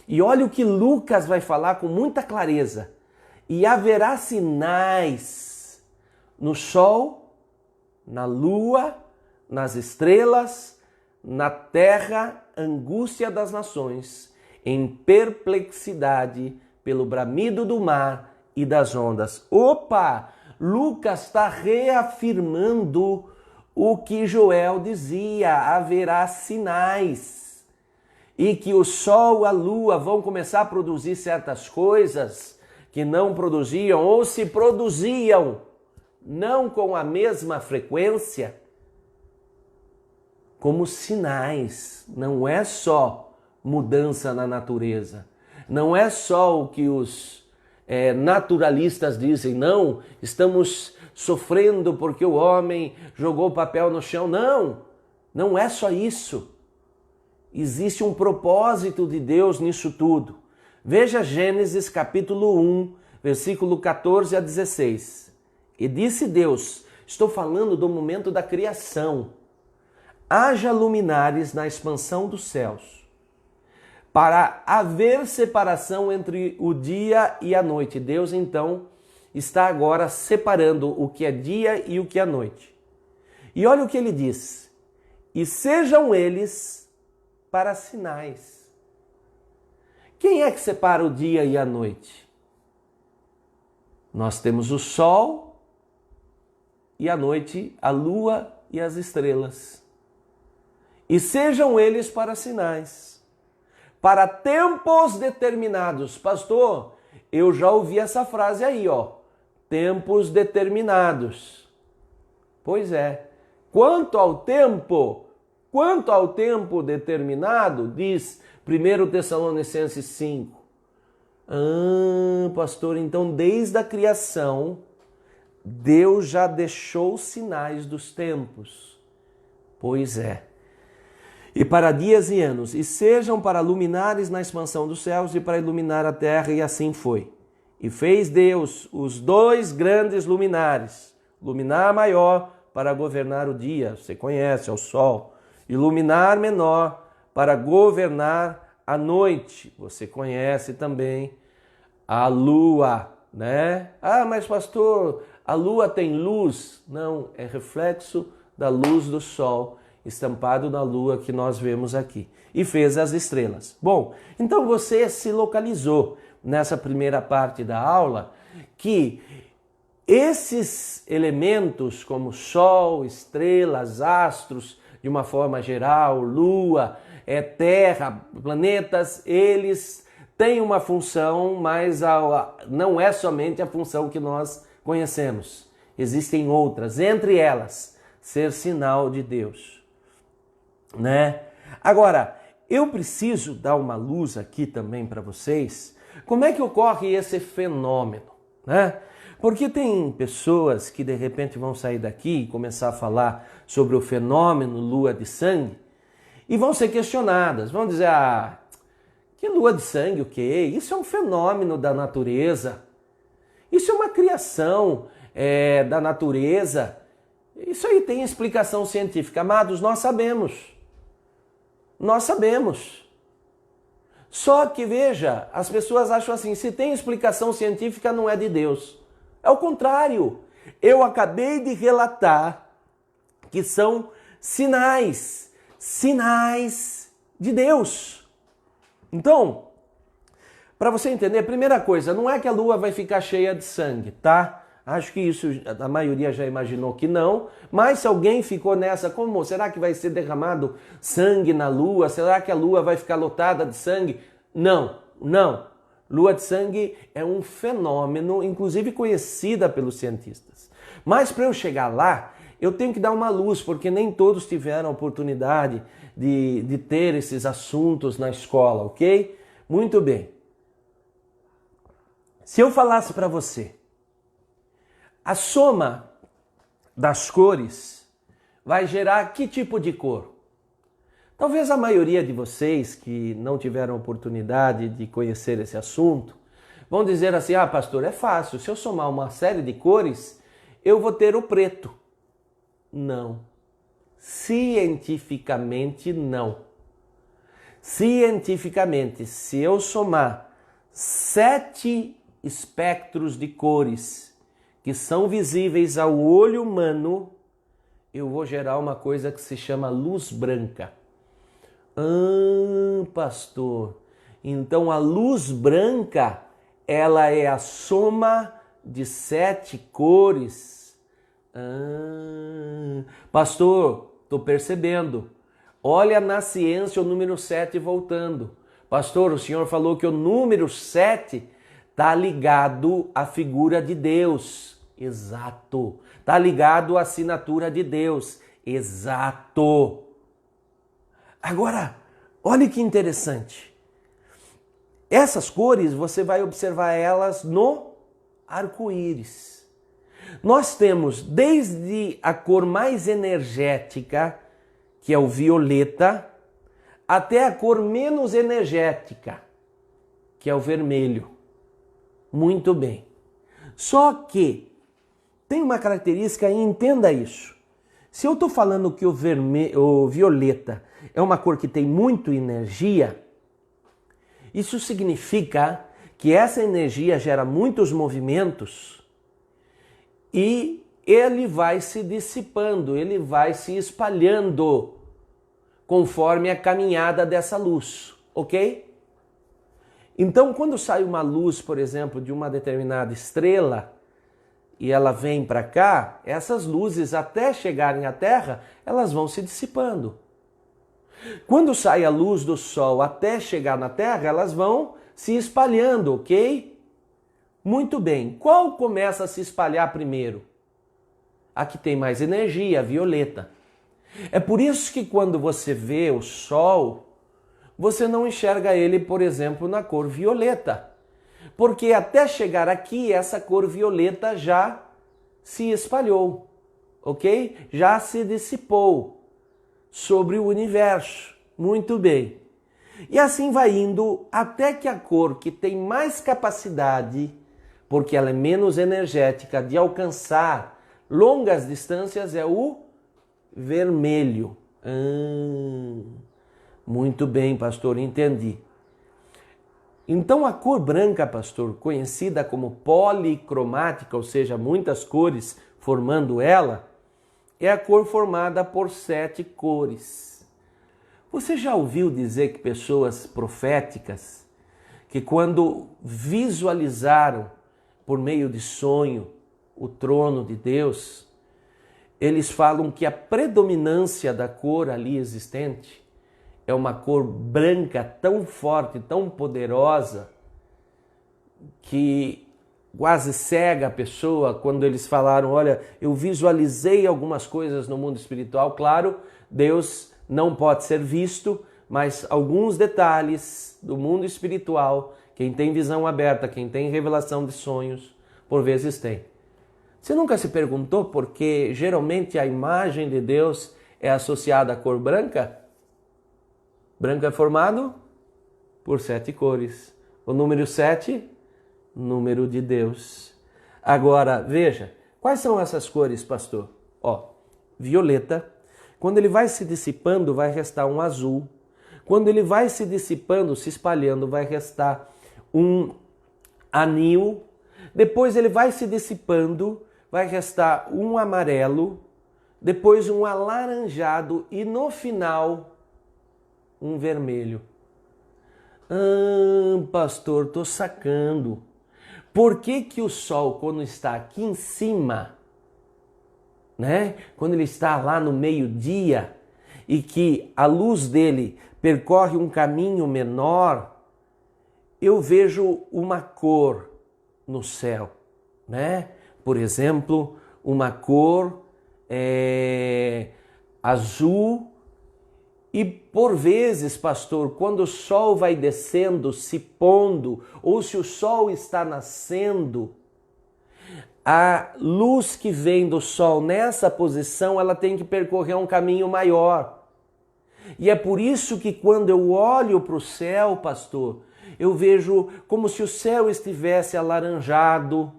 E olha o que Lucas vai falar com muita clareza. E haverá sinais no sol, na lua, nas estrelas, na terra, angústia das nações, em perplexidade pelo bramido do mar e das ondas. Opa! Lucas está reafirmando o que Joel dizia: haverá sinais. E que o sol, a lua vão começar a produzir certas coisas que não produziam, ou se produziam, não com a mesma frequência, como sinais. Não é só mudança na natureza. Não é só o que os naturalistas dizem, não, estamos sofrendo porque o homem jogou o papel no chão. Não, não é só isso. Existe um propósito de Deus nisso tudo. Veja Gênesis capítulo 1, versículo 14 a 16. E disse Deus, estou falando do momento da criação: haja luminares na expansão dos céus, para haver separação entre o dia e a noite. Deus então está agora separando o que é dia e o que é noite. E olha o que ele diz: e sejam eles para sinais. Quem é que separa o dia e a noite? Nós temos o sol e a noite, a lua e as estrelas. E sejam eles para sinais, para tempos determinados. Pastor, eu já ouvi essa frase aí, tempos determinados. Pois é. Quanto ao tempo determinado, diz 1 Tessalonicenses 5. Pastor, então desde a criação, Deus já deixou sinais dos tempos. Pois é. E para dias e anos, e sejam para luminares na expansão dos céus e para iluminar a terra, e assim foi. E fez Deus os dois grandes luminares, luminar maior para governar o dia, você conhece, é o sol, e luminar menor para governar a noite, você conhece também, a lua, né? Mas pastor, a lua tem luz? Não, é reflexo da luz do sol, estampado na lua que nós vemos aqui. E fez as estrelas. Bom, então você se localizou nessa primeira parte da aula que esses elementos como sol, estrelas, astros, de uma forma geral, lua, terra, planetas, eles têm uma função, mas não é somente a função que nós conhecemos. Existem outras, entre elas, ser sinal de Deus, né? Agora, eu preciso dar uma luz aqui também para vocês. Como é que ocorre esse fenômeno, né? Porque tem pessoas que de repente vão sair daqui e começar a falar sobre o fenômeno lua de sangue e vão ser questionadas, vão dizer, Que lua de sangue o quê? Isso é um fenômeno da natureza. Isso é uma criação da natureza. Isso aí tem explicação científica. Amados, nós sabemos. Nós sabemos. Só que, veja, as pessoas acham assim, se tem explicação científica não é de Deus. É o contrário. Eu acabei de relatar que são sinais de Deus. Então, para você entender, primeira coisa, não é que a lua vai ficar cheia de sangue, tá? Acho que isso a maioria já imaginou que não, mas se alguém ficou nessa, como será que vai ser derramado sangue na lua? Será que a lua vai ficar lotada de sangue? Não. Lua de sangue é um fenômeno, inclusive conhecida pelos cientistas. Mas para eu chegar lá, eu tenho que dar uma luz, porque nem todos tiveram a oportunidade de ter esses assuntos na escola, ok? Muito bem. Se eu falasse para você, a soma das cores vai gerar que tipo de cor? Talvez a maioria de vocês que não tiveram oportunidade de conhecer esse assunto vão dizer assim, pastor, é fácil, se eu somar uma série de cores, eu vou ter o preto. Não. Cientificamente, não. Cientificamente, se eu somar 7 espectros de cores que são visíveis ao olho humano, eu vou gerar uma coisa que se chama luz branca. Pastor, então a luz branca, ela é a soma de 7 cores. Pastor, estou percebendo. Olha na ciência o número 7 voltando. Pastor, o senhor falou que o número 7 está ligado à figura de Deus. Exato. Está ligado à assinatura de Deus. Exato. Agora, olha que interessante. Essas cores, você vai observar elas no arco-íris. Nós temos desde a cor mais energética, que é o violeta, até a cor menos energética, que é o vermelho. Muito bem. Só que tem uma característica, e entenda isso. Se eu estou falando que o violeta é uma cor que tem muito energia, isso significa que essa energia gera muitos movimentos e ele vai se dissipando, ele vai se espalhando conforme a caminhada dessa luz, ok? Então, quando sai uma luz, por exemplo, de uma determinada estrela e ela vem para cá, essas luzes até chegarem à Terra, elas vão se dissipando. Quando sai a luz do Sol até chegar na Terra, elas vão se espalhando, ok? Muito bem. Qual começa a se espalhar primeiro? A que tem mais energia, a violeta. É por isso que quando você vê o Sol, você não enxerga ele, por exemplo, na cor violeta. Porque até chegar aqui, essa cor violeta já se espalhou, ok? Já se dissipou sobre o universo. Muito bem. E assim vai indo até que a cor que tem mais capacidade, porque ela é menos energética, de alcançar longas distâncias é o vermelho. Muito bem, pastor, entendi. Então a cor branca, pastor, conhecida como policromática, ou seja, muitas cores formando ela, é a cor formada por 7 cores. Você já ouviu dizer que pessoas proféticas, que quando visualizaram por meio de sonho o trono de Deus, eles falam que a predominância da cor ali existente é uma cor branca tão forte, tão poderosa, que quase cega a pessoa quando eles falaram, olha, eu visualizei algumas coisas no mundo espiritual. Claro, Deus não pode ser visto, mas alguns detalhes do mundo espiritual, quem tem visão aberta, quem tem revelação de sonhos, por vezes tem. Você nunca se perguntou por que geralmente a imagem de Deus é associada à cor branca? Branco é formado por 7 cores. O número 7, número de Deus. Agora, veja, quais são essas cores, pastor? Ó, violeta. Quando ele vai se dissipando, vai restar um azul. Quando ele vai se dissipando, se espalhando, vai restar um anil. Depois ele vai se dissipando, vai restar um amarelo. Depois um alaranjado e no final um vermelho. Pastor, estou sacando. Por que que o sol, quando está aqui em cima, né? Quando ele está lá no meio-dia e que a luz dele percorre um caminho menor, eu vejo uma cor no céu, né? Por exemplo, uma cor azul. E por vezes, pastor, quando o sol vai descendo, se pondo, ou se o sol está nascendo, a luz que vem do sol nessa posição, ela tem que percorrer um caminho maior. E é por isso que quando eu olho para o céu, pastor, eu vejo como se o céu estivesse alaranjado,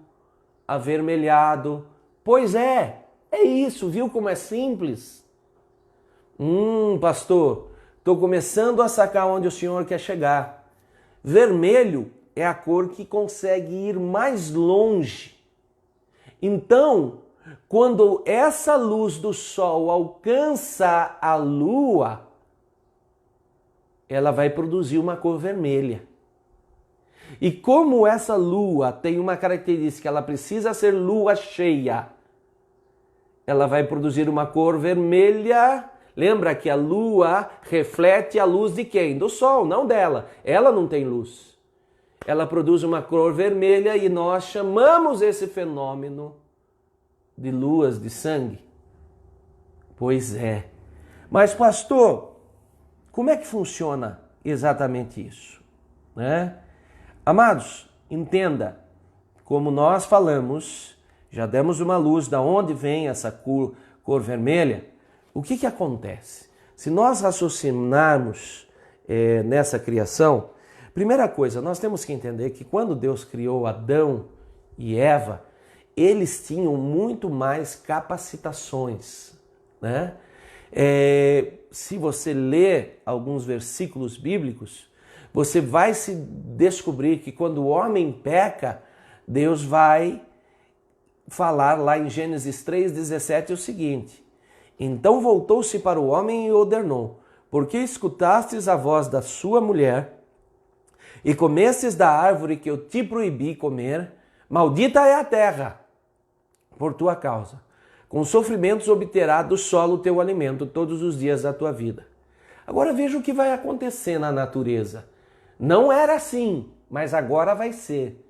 avermelhado. Pois é isso, viu como é simples? Pastor, estou começando a sacar onde o senhor quer chegar. Vermelho é a cor que consegue ir mais longe. Então, quando essa luz do sol alcança a lua, ela vai produzir uma cor vermelha. E como essa lua tem uma característica, ela precisa ser lua cheia, ela vai produzir uma cor vermelha. Lembra que a lua reflete a luz de quem? Do sol, não dela. Ela não tem luz. Ela produz uma cor vermelha e nós chamamos esse fenômeno de luas de sangue. Pois é. Mas, pastor, como é que funciona exatamente isso? Né? Amados, entenda, como nós falamos, já demos uma luz de onde vem essa cor vermelha. O que acontece? Se nós raciocinarmos nessa criação, primeira coisa, nós temos que entender que quando Deus criou Adão e Eva, eles tinham muito mais capacitações, né? Se você ler alguns versículos bíblicos, você vai se descobrir que quando o homem peca, Deus vai falar lá em Gênesis 3,17 o seguinte: então voltou-se para o homem e ordenou: porque escutastes a voz da sua mulher e comestes da árvore que eu te proibi comer, maldita é a terra por tua causa. Com sofrimentos obterá do solo o teu alimento todos os dias da tua vida. Agora veja o que vai acontecer na natureza. Não era assim, mas agora vai ser.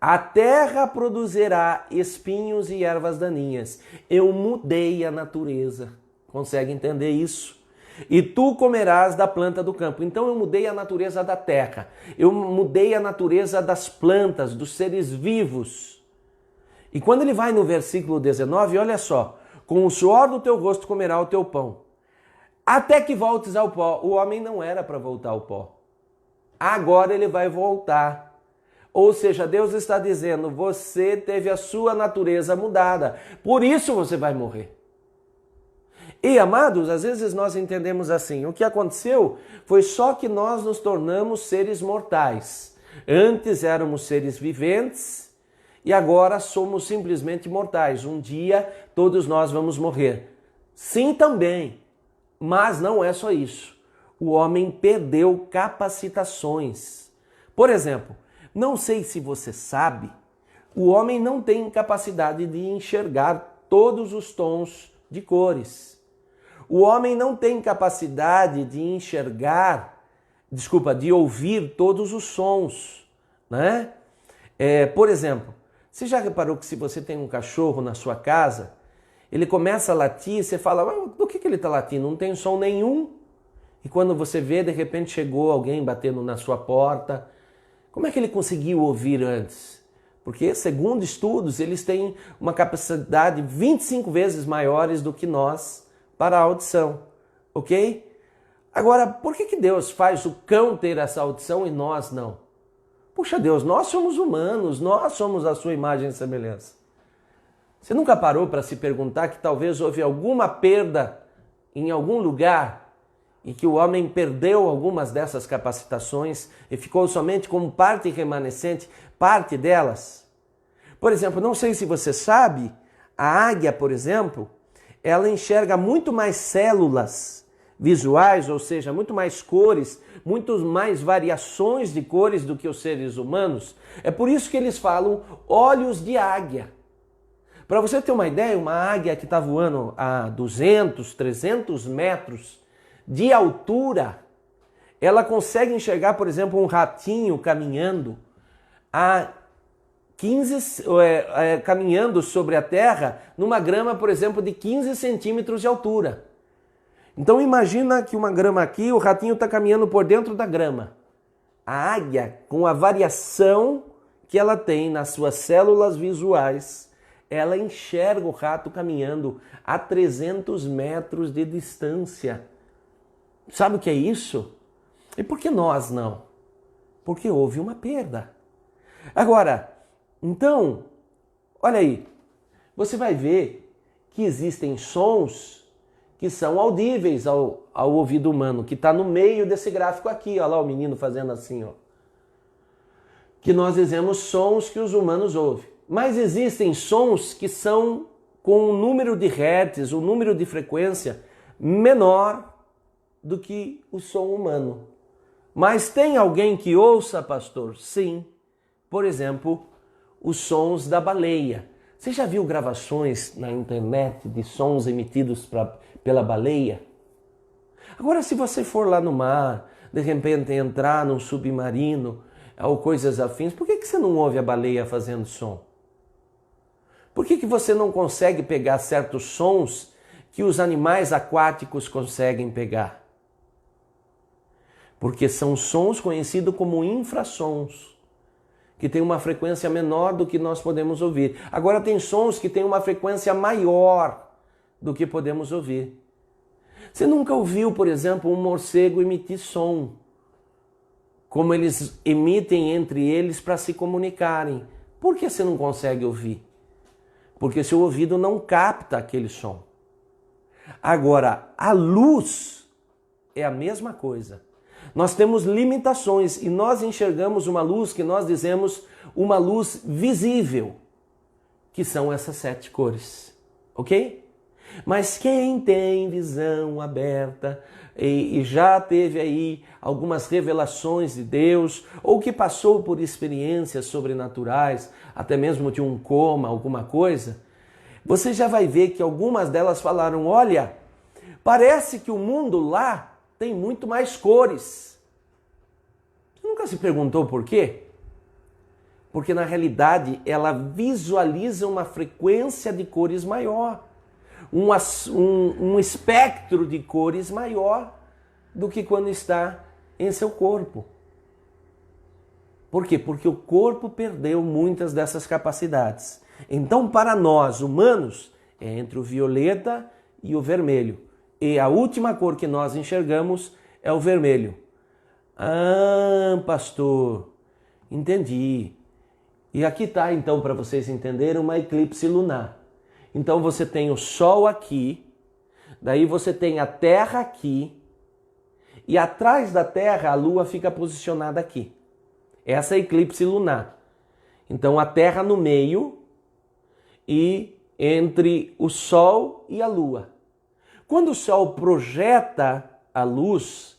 A terra produzirá espinhos e ervas daninhas. Eu mudei a natureza. Consegue entender isso? E tu comerás da planta do campo. Então eu mudei a natureza da terra. Eu mudei a natureza das plantas, dos seres vivos. E quando ele vai no versículo 19, olha só. Com o suor do teu rosto comerá o teu pão, até que voltes ao pó. O homem não era para voltar ao pó. Agora ele vai voltar. Ou seja, Deus está dizendo, você teve a sua natureza mudada, por isso você vai morrer. E, amados, às vezes nós entendemos assim, o que aconteceu foi só que nós nos tornamos seres mortais. Antes éramos seres viventes e agora somos simplesmente mortais. Um dia todos nós vamos morrer. Sim, também, mas não é só isso. O homem perdeu capacitações. Por exemplo, não sei se você sabe, o homem não tem capacidade de enxergar todos os tons de cores. O homem não tem capacidade de de ouvir todos os sons, né? Por exemplo, você já reparou que se você tem um cachorro na sua casa, ele começa a latir e você fala, do que ele está latindo? Não tem som nenhum. E quando você vê, de repente chegou alguém batendo na sua porta. Como é que ele conseguiu ouvir antes? Porque, segundo estudos, eles têm uma capacidade 25 vezes maiores do que nós para a audição, ok? Agora, por que Deus faz o cão ter essa audição e nós não? Puxa Deus, nós somos humanos, nós somos a sua imagem e semelhança. Você nunca parou para se perguntar que talvez houve alguma perda em algum lugar e que o homem perdeu algumas dessas capacitações e ficou somente como parte remanescente, parte delas? Por exemplo, não sei se você sabe, a águia, por exemplo, ela enxerga muito mais células visuais, ou seja, muito mais cores, muito mais variações de cores do que os seres humanos. É por isso que eles falam olhos de águia. Para você ter uma ideia, uma águia que está voando a 200, 300 metros de altura, ela consegue enxergar, por exemplo, um ratinho caminhando caminhando sobre a terra numa grama, por exemplo, de 15 centímetros de altura. Então imagina que uma grama aqui, o ratinho está caminhando por dentro da grama. A águia, com a variação que ela tem nas suas células visuais, ela enxerga o rato caminhando a 300 metros de distância. Sabe o que é isso? E por que nós não? Porque houve uma perda. Agora, então, olha aí, você vai ver que existem sons que são audíveis ao ouvido humano, que está no meio desse gráfico aqui, olha lá o menino fazendo assim, ó. Que nós dizemos sons que os humanos ouvem. Mas existem sons que são com um número de hertz, um número de frequência menor do que o som humano. Mas tem alguém que ouça, pastor? Sim. Por exemplo, os sons da baleia. Você já viu gravações na internet de sons emitidos pela baleia? Agora, se você for lá no mar, de repente entrar num submarino ou coisas afins, por que você não ouve a baleia fazendo som? Por que você não consegue pegar certos sons que os animais aquáticos conseguem pegar? Porque são sons conhecidos como infrassons, que tem uma frequência menor do que nós podemos ouvir. Agora tem sons que têm uma frequência maior do que podemos ouvir. Você nunca ouviu, por exemplo, um morcego emitir som, como eles emitem entre eles para se comunicarem. Por que você não consegue ouvir? Porque seu ouvido não capta aquele som. Agora, a luz é a mesma coisa. Nós temos limitações e nós enxergamos uma luz que nós dizemos uma luz visível, que são essas 7 cores, ok? Mas quem tem visão aberta e já teve aí algumas revelações de Deus, ou que passou por experiências sobrenaturais, até mesmo de um coma, alguma coisa, você já vai ver que algumas delas falaram, olha, parece que o mundo lá tem muito mais cores. Você nunca se perguntou por quê? Porque na realidade ela visualiza uma frequência de cores maior, um espectro de cores maior do que quando está em seu corpo. Por quê? Porque o corpo perdeu muitas dessas capacidades. Então, para nós humanos, é entre o violeta e o vermelho. E a última cor que nós enxergamos é o vermelho. Ah, pastor, entendi. E aqui está, então, para vocês entenderem, uma eclipse lunar. Então, você tem o Sol aqui, daí você tem a Terra aqui, e atrás da Terra a Lua fica posicionada aqui. Essa é a eclipse lunar. Então, a Terra no meio e entre o Sol e a Lua. Quando o Sol projeta a luz,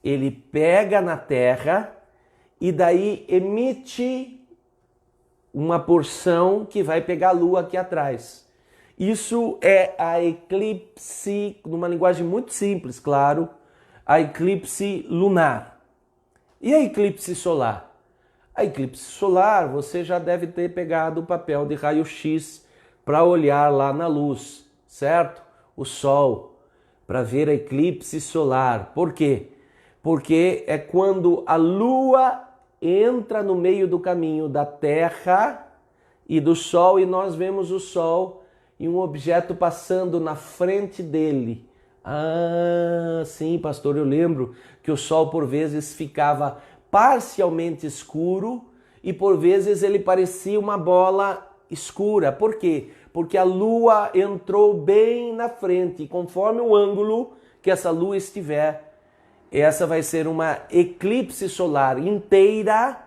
ele pega na Terra e daí emite uma porção que vai pegar a Lua aqui atrás. Isso é a eclipse, numa linguagem muito simples, claro, a eclipse lunar. E a eclipse solar? A eclipse solar, você já deve ter pegado o papel de raio-x para olhar lá na luz, certo? O Sol, para ver a eclipse solar. Por quê? Porque é quando a Lua entra no meio do caminho da Terra e do Sol e nós vemos o Sol e um objeto passando na frente dele, Ah, sim, pastor, eu lembro que o sol por vezes ficava parcialmente escuro e por vezes ele parecia uma bola escura. Por quê? Porque a lua entrou bem na frente. Conforme o ângulo que essa lua estiver, essa vai ser uma eclipse solar inteira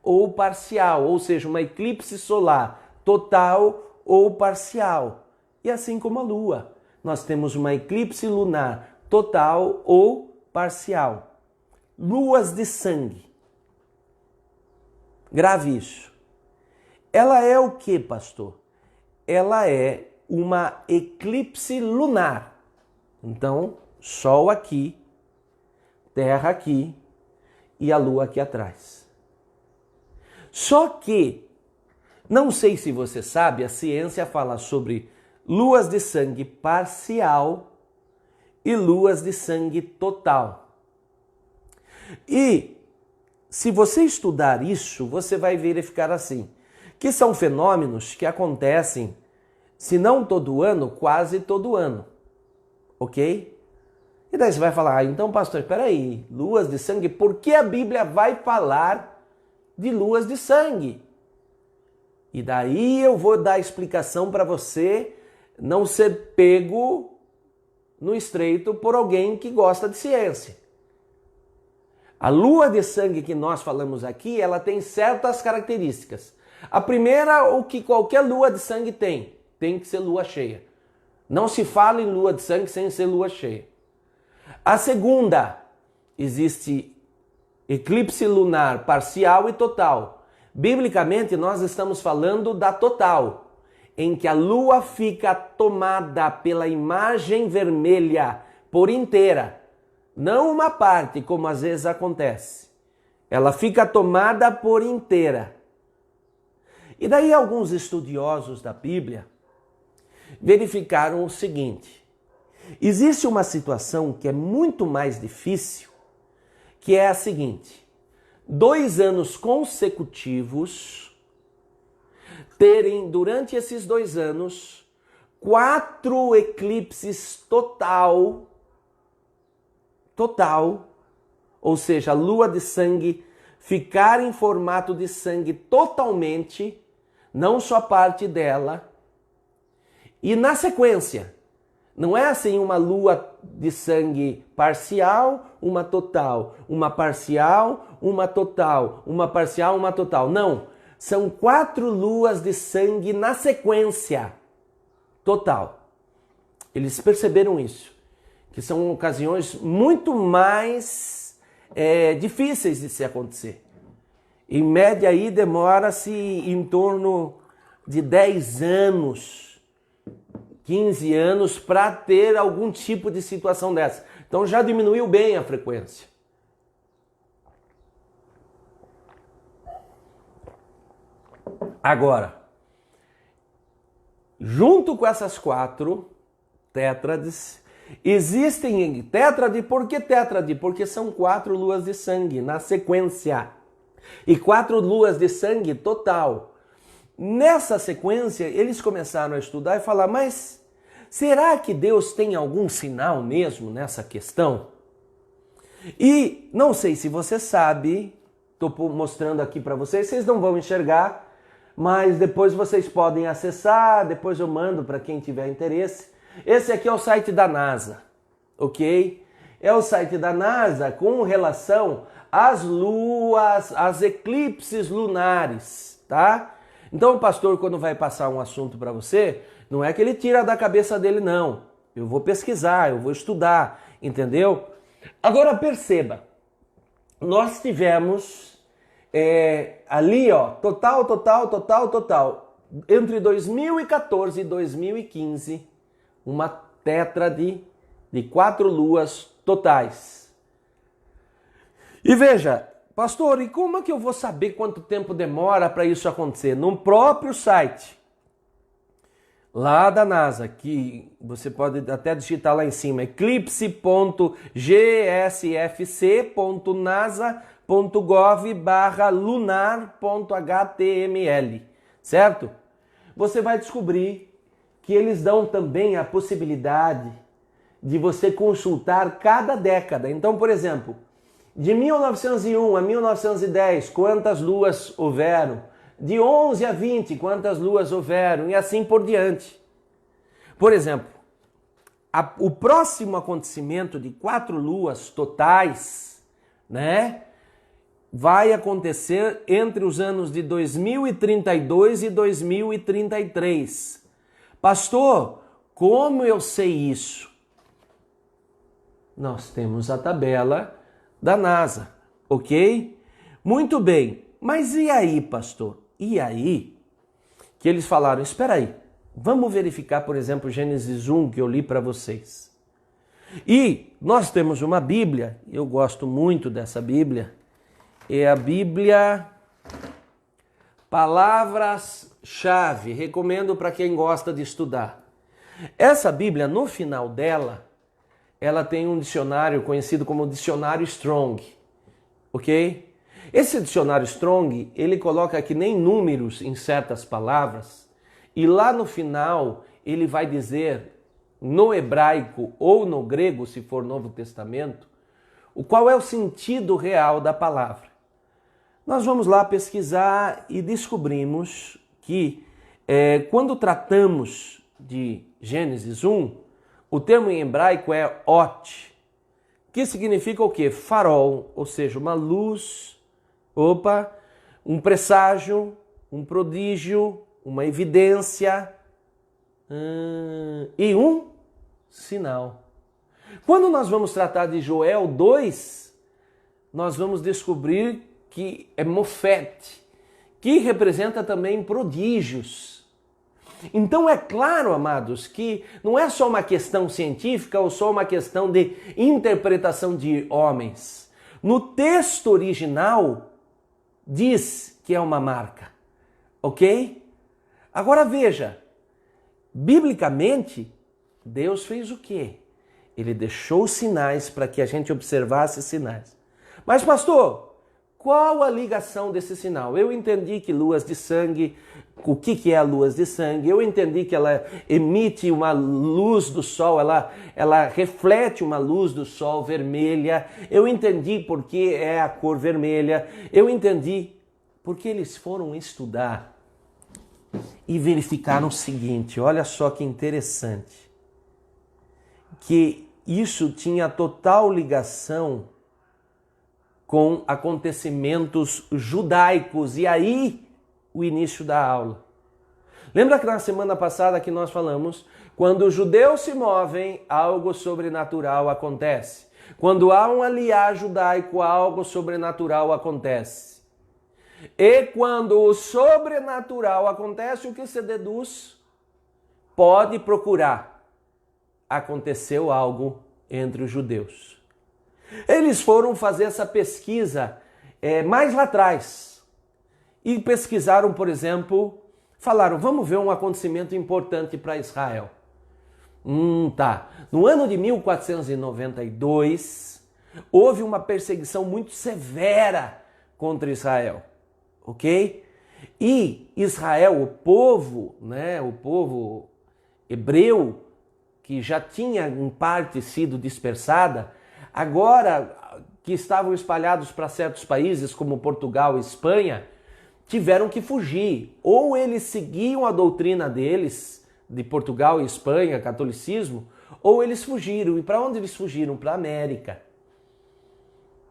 ou parcial, ou seja, uma eclipse solar total ou parcial. E assim como a lua, nós temos uma eclipse lunar total ou parcial. Luas de sangue. Grave isso. Ela é o que, pastor? Ela é uma eclipse lunar. Então, Sol aqui, Terra aqui e a Lua aqui atrás. Só que, não sei se você sabe, a ciência fala sobre luas de sangue parcial e luas de sangue total. E se você estudar isso, você vai verificar assim, que são fenômenos que acontecem, se não todo ano, quase todo ano. Ok? E daí você vai falar, então pastor, espera aí, luas de sangue, por que a Bíblia vai falar de luas de sangue? E daí eu vou dar a explicação para você não ser pego no estreito por alguém que gosta de ciência. A lua de sangue que nós falamos aqui, ela tem certas características. A primeira, o que qualquer lua de sangue tem que ser lua cheia. Não se fala em lua de sangue sem ser lua cheia. A segunda, existe eclipse lunar parcial e total. Biblicamente, nós estamos falando da total, em que a lua fica tomada pela imagem vermelha por inteira. Não uma parte, como às vezes acontece. Ela fica tomada por inteira. E daí alguns estudiosos da Bíblia verificaram o seguinte. Existe uma situação que é muito mais difícil, que é a seguinte. 2 anos consecutivos terem, durante esses 2 anos, 4 eclipses total, ou seja, a lua de sangue ficar em formato de sangue totalmente, não só parte dela, e na sequência, não é assim uma lua de sangue parcial, uma total, uma parcial, uma total, uma parcial, uma total. Não, são 4 luas de sangue na sequência total. Eles perceberam isso, que são ocasiões muito mais difíceis de se acontecer. Em média aí demora-se em torno de 10 anos, 15 anos para ter algum tipo de situação dessa. Então já diminuiu bem a frequência. Agora, junto com essas 4 tétrades, existem tétrade. Por que tétrade? Porque são 4 luas de sangue na sequência. E 4 luas de sangue total. Nessa sequência, eles começaram a estudar e falar, mas será que Deus tem algum sinal mesmo nessa questão? E não sei se você sabe, estou mostrando aqui para vocês não vão enxergar, mas depois vocês podem acessar, depois eu mando para quem tiver interesse. Esse aqui é o site da NASA, ok? É o site da NASA com relação às luas, às eclipses lunares, tá? Então o pastor, quando vai passar um assunto para você, não é que ele tira da cabeça dele, não. Eu vou pesquisar, eu vou estudar, entendeu? Agora perceba, nós tivemos ali, ó, total, entre 2014 e 2015, uma tétrade de 4 luas totais. E veja, pastor, e como é que eu vou saber quanto tempo demora para isso acontecer? No próprio site, lá da NASA, que você pode até digitar lá em cima, eclipse.gsfc.nasa.gov/lunar.html, certo? Você vai descobrir que eles dão também a possibilidade de você consultar cada década. Então, por exemplo, de 1901 a 1910, quantas luas houveram? De 11 a 20, quantas luas houveram? E assim por diante. Por exemplo, o próximo acontecimento de 4 luas totais, né, vai acontecer entre os anos de 2032 e 2033. Pastor, como eu sei isso? Nós temos a tabela da NASA, ok? Muito bem, mas e aí, pastor? E aí que eles falaram, espera aí, vamos verificar, por exemplo, Gênesis 1, que eu li para vocês. E nós temos uma Bíblia, eu gosto muito dessa Bíblia, é a Bíblia Palavras-Chave, recomendo para quem gosta de estudar. Essa Bíblia, no final dela, ela tem um dicionário conhecido como Dicionário Strong, ok? Esse Dicionário Strong, ele coloca que nem números em certas palavras, e lá no final ele vai dizer, no hebraico ou no grego, se for Novo Testamento, qual é o sentido real da palavra. Nós vamos lá pesquisar e descobrimos que quando tratamos de Gênesis 1, o termo em hebraico é ot, que significa o quê? Farol, ou seja, uma luz, um presságio, um prodígio, uma evidência e um sinal. Quando nós vamos tratar de Joel 2, nós vamos descobrir que é Mofete, que representa também prodígios. Então é claro, amados, que não é só uma questão científica ou só uma questão de interpretação de homens. No texto original diz que é uma marca, ok? Agora veja, biblicamente, Deus fez o quê? Ele deixou sinais para que a gente observasse sinais. Mas pastor, qual a ligação desse sinal? Eu entendi que luas de sangue, o que é a luas de sangue? Eu entendi que ela emite uma luz do sol, ela reflete uma luz do sol vermelha. Eu entendi porque é a cor vermelha. Eu entendi porque eles foram estudar e verificaram o seguinte, olha só que interessante, que isso tinha total ligação com acontecimentos judaicos, e aí o início da aula. Lembra que na semana passada que nós falamos, quando os judeus se movem, algo sobrenatural acontece. Quando há um aliá judaico, algo sobrenatural acontece. E quando o sobrenatural acontece, o que se deduz? Pode procurar. Aconteceu algo entre os judeus. Eles foram fazer essa pesquisa mais lá atrás e pesquisaram, por exemplo, falaram, vamos ver um acontecimento importante para Israel. Tá. No ano de 1492, houve uma perseguição muito severa contra Israel, ok? E Israel, o povo hebreu, que já tinha em parte sido dispersada, agora que estavam espalhados para certos países como Portugal e Espanha, tiveram que fugir. Ou eles seguiam a doutrina deles, de Portugal e Espanha, catolicismo, ou eles fugiram. E para onde eles fugiram? Para a América.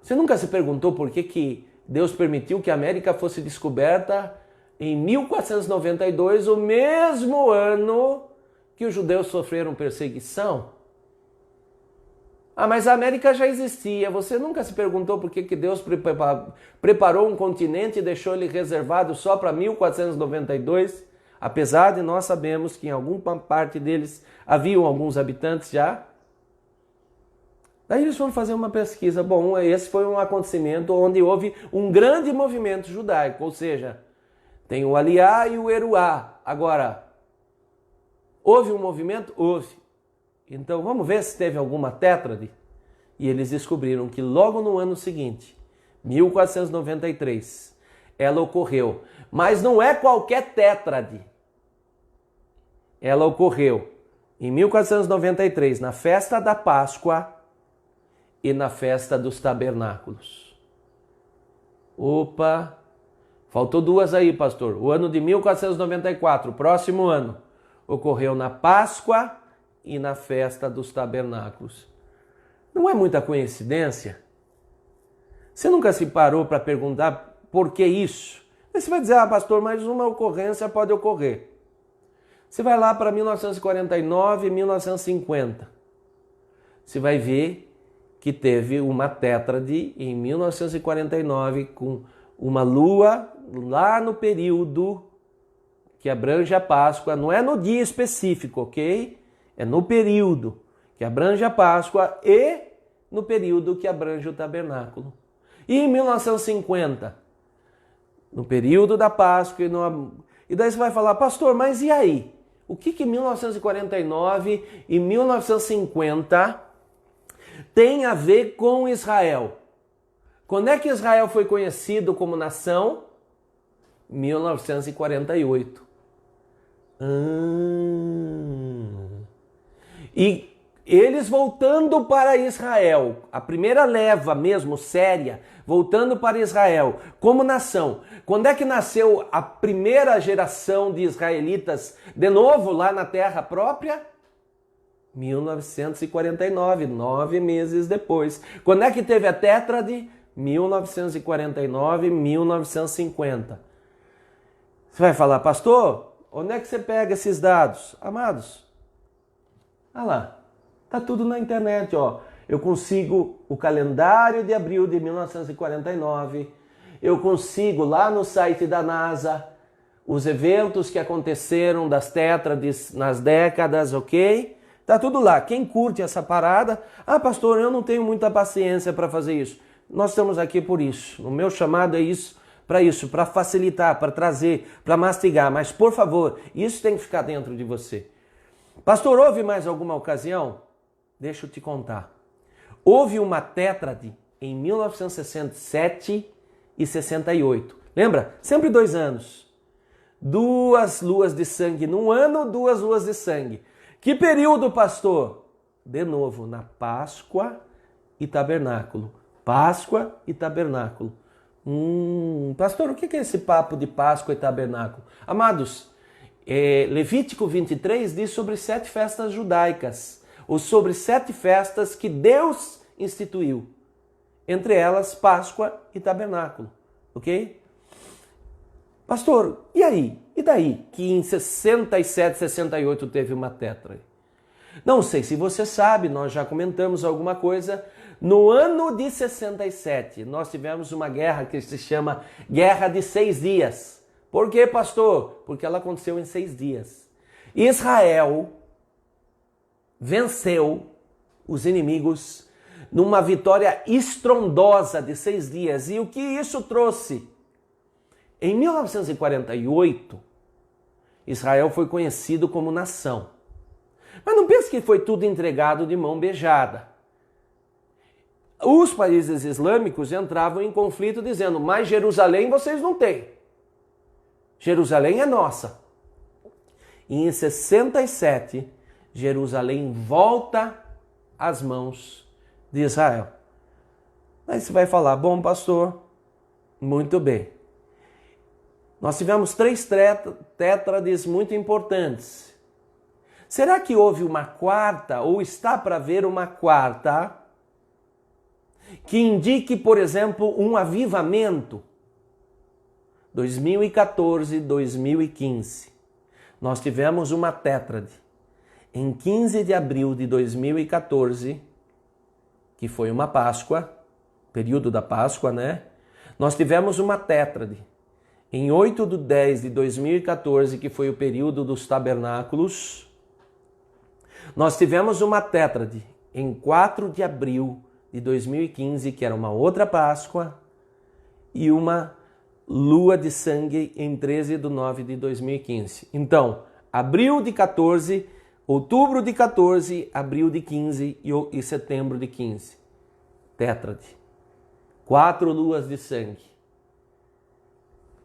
Você nunca se perguntou por que Deus permitiu que a América fosse descoberta em 1492, o mesmo ano que os judeus sofreram perseguição? Mas a América já existia. Você nunca se perguntou por que Deus preparou um continente e deixou ele reservado só para 1492? Apesar de nós sabemos que em alguma parte deles haviam alguns habitantes já. Daí eles foram fazer uma pesquisa. Bom, esse foi um acontecimento onde houve um grande movimento judaico. Ou seja, tem o Aliá e o Eruá. Agora, houve um movimento? Houve. Então vamos ver se teve alguma tétrade. E eles descobriram que logo no ano seguinte, 1493, ela ocorreu. Mas não é qualquer tétrade. Ela ocorreu em 1493, na festa da Páscoa e na festa dos tabernáculos. Opa, faltou duas aí, pastor. O ano de 1494, o próximo ano, ocorreu na Páscoa e na festa dos tabernáculos. Não é muita coincidência? Você nunca se parou para perguntar por que isso? Aí você vai dizer, pastor, mas uma ocorrência pode ocorrer. Você vai lá para 1949 e 1950. Você vai ver que teve uma tétrade em 1949 com uma lua lá no período que abrange a Páscoa. Não é no dia específico, ok? É no período que abrange a Páscoa e no período que abrange o tabernáculo. E em 1950, no período da Páscoa, e daí você vai falar, pastor, mas e aí? O que 1949 e 1950 tem a ver com Israel? Quando é que Israel foi conhecido como nação? 1948. E eles voltando para Israel, a primeira leva mesmo séria, voltando para Israel como nação. Quando é que nasceu a primeira geração de israelitas de novo lá na terra própria? 1949, 9 meses depois. Quando é que teve a tétrade? 1949, 1950. Você vai falar, pastor, onde é que você pega esses dados? Amados, olha lá, tá tudo na internet, ó. Eu consigo o calendário de abril de 1949, eu consigo lá no site da NASA os eventos que aconteceram das tétrades nas décadas, ok? Tá tudo lá. Quem curte essa parada, pastor, eu não tenho muita paciência para fazer isso. Nós estamos aqui por isso. O meu chamado é isso, para facilitar, para trazer, para mastigar. Mas, por favor, isso tem que ficar dentro de você. Pastor, houve mais alguma ocasião? Deixa eu te contar. Houve uma tétrade em 1967 e 68. Lembra? Sempre 2 anos. 2 luas de sangue num ano, 2 luas de sangue. Que período, pastor? De novo, na Páscoa e tabernáculo. Páscoa e tabernáculo. Pastor, o que é esse papo de Páscoa e tabernáculo? Amados, Levítico 23 diz sobre 7 festas judaicas, ou sobre 7 festas que Deus instituiu. Entre elas, Páscoa e tabernáculo. Ok? Pastor, e aí? E daí que em 67, 68 teve uma tétrade? Não sei se você sabe, nós já comentamos alguma coisa. No ano de 67, nós tivemos uma guerra que se chama Guerra de 6 Dias. Por quê, pastor? Porque ela aconteceu em 6 dias. Israel venceu os inimigos numa vitória estrondosa de 6 dias. E o que isso trouxe? Em 1948, Israel foi conhecido como nação. Mas não pense que foi tudo entregado de mão beijada. Os países islâmicos entravam em conflito dizendo, mas Jerusalém vocês não têm. Jerusalém é nossa. E em 67, Jerusalém volta às mãos de Israel. Aí você vai falar, bom pastor, muito bem. Nós tivemos 3 tétrades muito importantes. Será que houve uma quarta, ou está para haver uma quarta, que indique, por exemplo, um avivamento? 2014, 2015. Nós tivemos uma tétrade. Em 15 de abril de 2014, que foi uma Páscoa, período da Páscoa, né? Nós tivemos uma tétrade. Em 8 de 10 de 2014, que foi o período dos tabernáculos, nós tivemos uma tétrade em 4 de abril de 2015, que era uma outra Páscoa, e uma lua de sangue em 13 de 9 de 2015. Então, abril de 14, outubro de 14, abril de 15 e setembro de 15. Tétrade. 4 luas de sangue.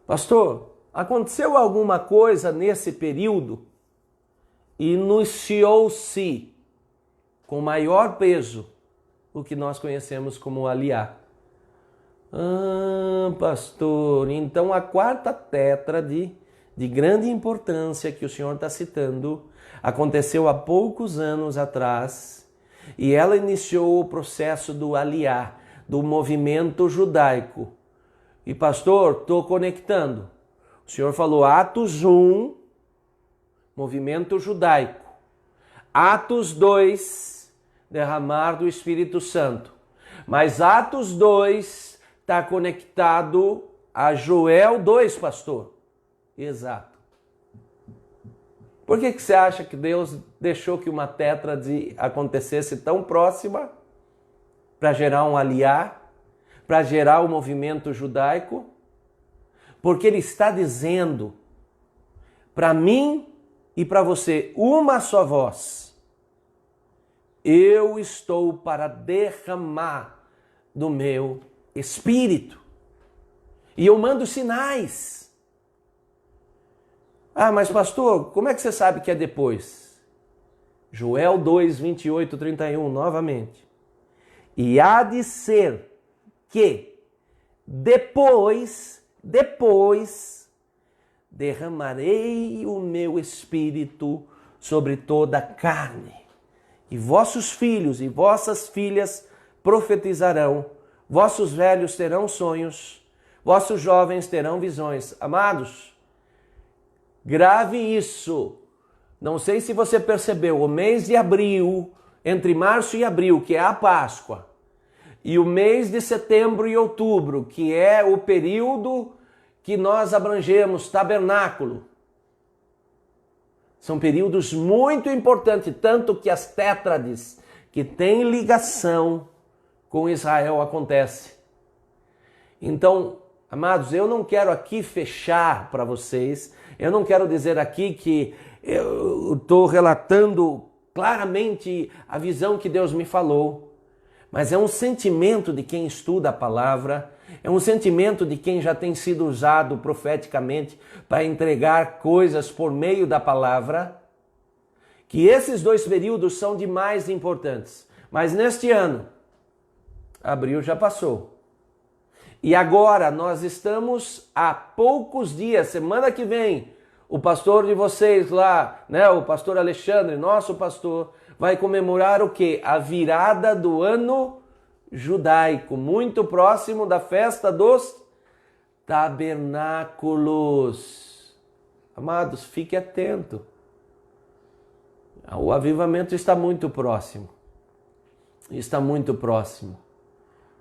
Pastor, aconteceu alguma coisa nesse período? iniciou-se com maior peso o que nós conhecemos como aliá. Ah, pastor, então a quarta tétrade de grande importância que o senhor está citando aconteceu há poucos anos atrás e ela iniciou o processo do aliá, do movimento judaico. E pastor, estou conectando. O senhor falou Atos 1, movimento judaico. Atos 2, derramar do Espírito Santo. Mas Atos 2 está conectado a Joel 2, pastor. Exato. Por que você acha que Deus deixou que uma tétrade acontecesse tão próxima para gerar um aliá, para gerar o movimento judaico? Porque Ele está dizendo para mim e para você uma só voz: eu estou para derramar do meu Espírito e eu mando sinais. Ah, mas pastor, como é que você sabe que é depois? Joel 2, 28, 31, novamente. E há de ser que depois derramarei o meu Espírito sobre toda a carne. E vossos filhos e vossas filhas profetizarão, vossos velhos terão sonhos, vossos jovens terão visões. Amados, grave isso. Não sei se você percebeu, o mês de abril, entre março e abril, que é a Páscoa, e o mês de setembro e outubro, que é o período que nós abrangemos, tabernáculo, são períodos muito importantes, tanto que as tétrades que têm ligação com Israel acontecem. Então, amados, eu não quero aqui fechar para vocês, eu não quero dizer aqui que eu estou relatando claramente a visão que Deus me falou, mas é um sentimento de quem estuda a palavra, é um sentimento de quem já tem sido usado profeticamente para entregar coisas por meio da palavra, que esses dois períodos são de mais importantes. Mas neste ano, abril já passou. E agora nós estamos há poucos dias, semana que vem, o pastor de vocês lá, né, o pastor Alexandre, nosso pastor, vai comemorar o quê? A virada do ano judaico, muito próximo da festa dos tabernáculos. Amados, fique atento. O avivamento está muito próximo. Está muito próximo.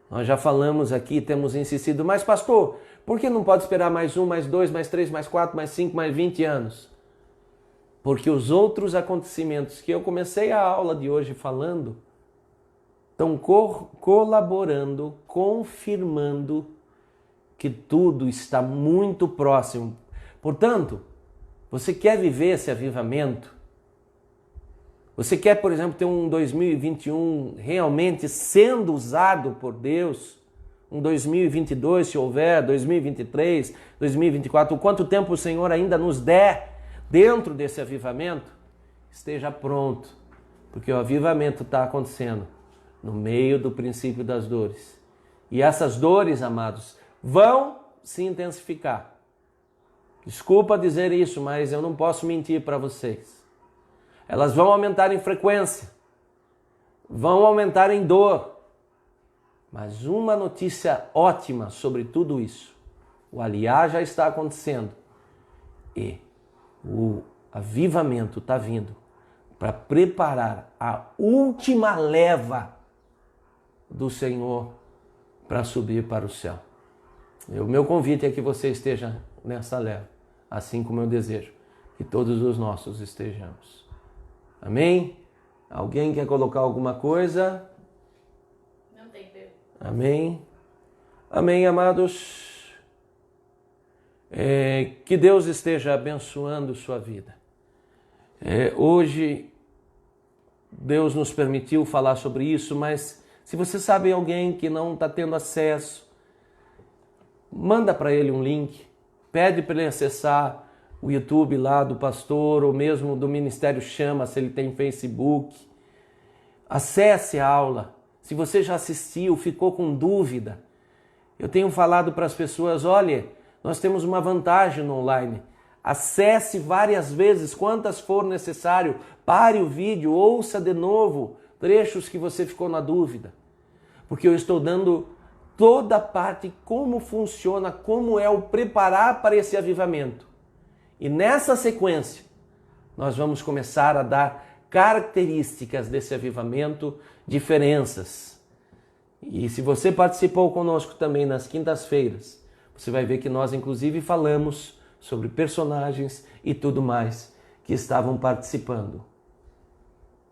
Nós já falamos aqui, temos insistido, mas pastor, por que não pode esperar mais 1, mais 2, mais 3, mais 4, mais 5, mais 20 anos? Porque os outros acontecimentos que eu comecei a aula de hoje falando estão colaborando, confirmando que tudo está muito próximo. Portanto, você quer viver esse avivamento? Você quer, por exemplo, ter um 2021 realmente sendo usado por Deus? Um 2022, se houver, 2023, 2024, o quanto tempo o Senhor ainda nos der dentro desse avivamento? Esteja pronto, porque o avivamento está acontecendo no meio do princípio das dores. E essas dores, amados, vão se intensificar. Desculpa dizer isso, mas eu não posso mentir para vocês. Elas vão aumentar em frequência, vão aumentar em dor. Mas uma notícia ótima sobre tudo isso: o aliá já está acontecendo e o avivamento está vindo para preparar a última leva do Senhor para subir para o céu. O meu convite é que você esteja nessa leva, assim como eu desejo que todos os nossos estejamos. Amém? Alguém quer colocar alguma coisa? Não tem pergunta. Amém? Amém, amados? Que Deus esteja abençoando sua vida. Hoje, Deus nos permitiu falar sobre isso, mas se você sabe alguém que não está tendo acesso, manda para ele um link, pede para ele acessar o YouTube lá do pastor, ou mesmo do Ministério Chama, se ele tem Facebook. Acesse a aula. Se você já assistiu, ficou com dúvida, eu tenho falado para as pessoas, olha, nós temos uma vantagem no online. Acesse várias vezes, quantas for necessário, pare o vídeo, ouça de novo trechos que você ficou na dúvida. Porque eu estou dando toda a parte, como funciona, como é o preparar para esse avivamento. E nessa sequência, nós vamos começar a dar características desse avivamento, diferenças. E se você participou conosco também nas quintas-feiras, você vai ver que nós inclusive falamos sobre personagens e tudo mais que estavam participando.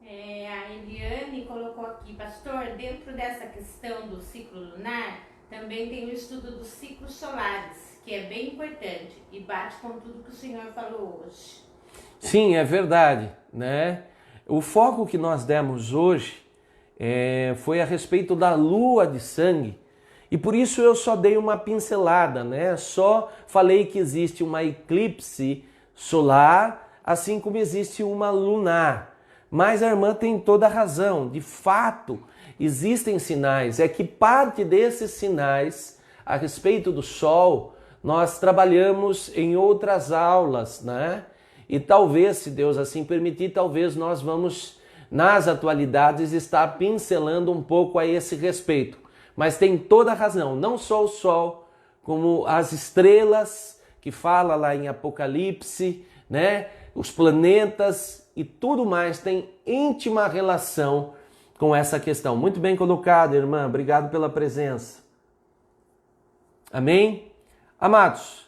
A Eliane colocou aqui, pastor, dentro dessa questão do ciclo lunar, também tem o estudo dos ciclos solares, que é bem importante e bate com tudo que o senhor falou hoje. Sim, é verdade, né? O foco que nós demos hoje foi a respeito da lua de sangue. E por isso eu só dei uma pincelada, né? Só falei que existe uma eclipse solar, assim como existe uma lunar. Mas a irmã tem toda a razão. De fato, existem sinais. É que parte desses sinais a respeito do sol, nós trabalhamos em outras aulas, né? E talvez, se Deus assim permitir, talvez nós vamos, nas atualidades, estar pincelando um pouco a esse respeito. Mas tem toda a razão, não só o sol, como as estrelas, que fala lá em Apocalipse, né? Os planetas e tudo mais tem íntima relação com essa questão. Muito bem colocado, irmã. Obrigado pela presença. Amém? Amados,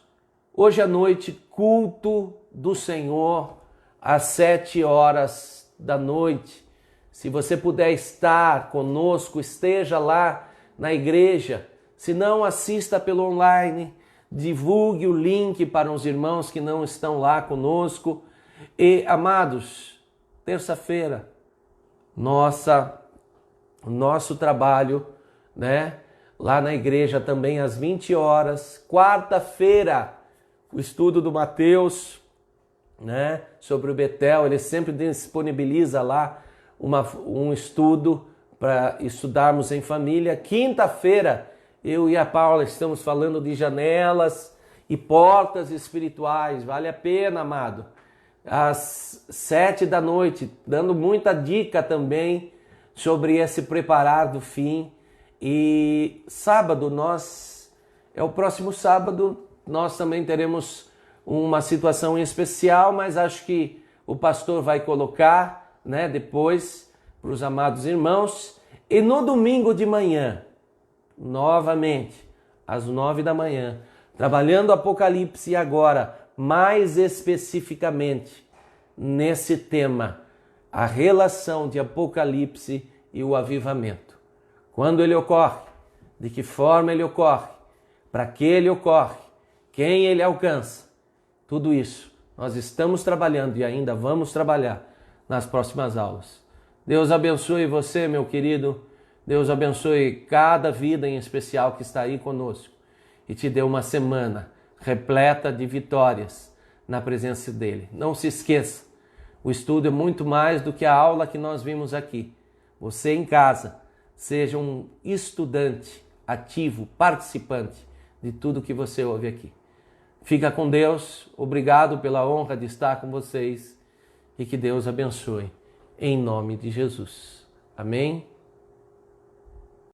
hoje à noite, culto do Senhor, às 7h da noite. Se você puder estar conosco, esteja lá na igreja. Se não, assista pelo online, divulgue o link para os irmãos que não estão lá conosco. E, amados, terça-feira, nosso trabalho, né? Lá na igreja também às 20h. Quarta-feira, o estudo do Mateus, né? Sobre o Betel, ele sempre disponibiliza lá um estudo para estudarmos em família. Quinta-feira, eu e a Paula estamos falando de janelas e portas espirituais. Vale a pena, amado. Às 7 da noite, dando muita dica também sobre esse preparar do fim. E sábado, é o próximo sábado, nós também teremos uma situação especial, mas acho que o pastor vai colocar, né, depois para os amados irmãos. E no domingo de manhã, novamente, às 9 da manhã, trabalhando Apocalipse agora, mais especificamente nesse tema, a relação de Apocalipse e o avivamento. Quando ele ocorre, de que forma ele ocorre, para que ele ocorre, quem ele alcança, tudo isso nós estamos trabalhando e ainda vamos trabalhar nas próximas aulas. Deus abençoe você, meu querido. Deus abençoe cada vida em especial que está aí conosco e te dê uma semana repleta de vitórias na presença dele. Não se esqueça, o estudo é muito mais do que a aula que nós vimos aqui. Você em casa, seja um estudante ativo, participante de tudo que você ouve aqui. Fica com Deus, obrigado pela honra de estar com vocês e que Deus abençoe, em nome de Jesus. Amém?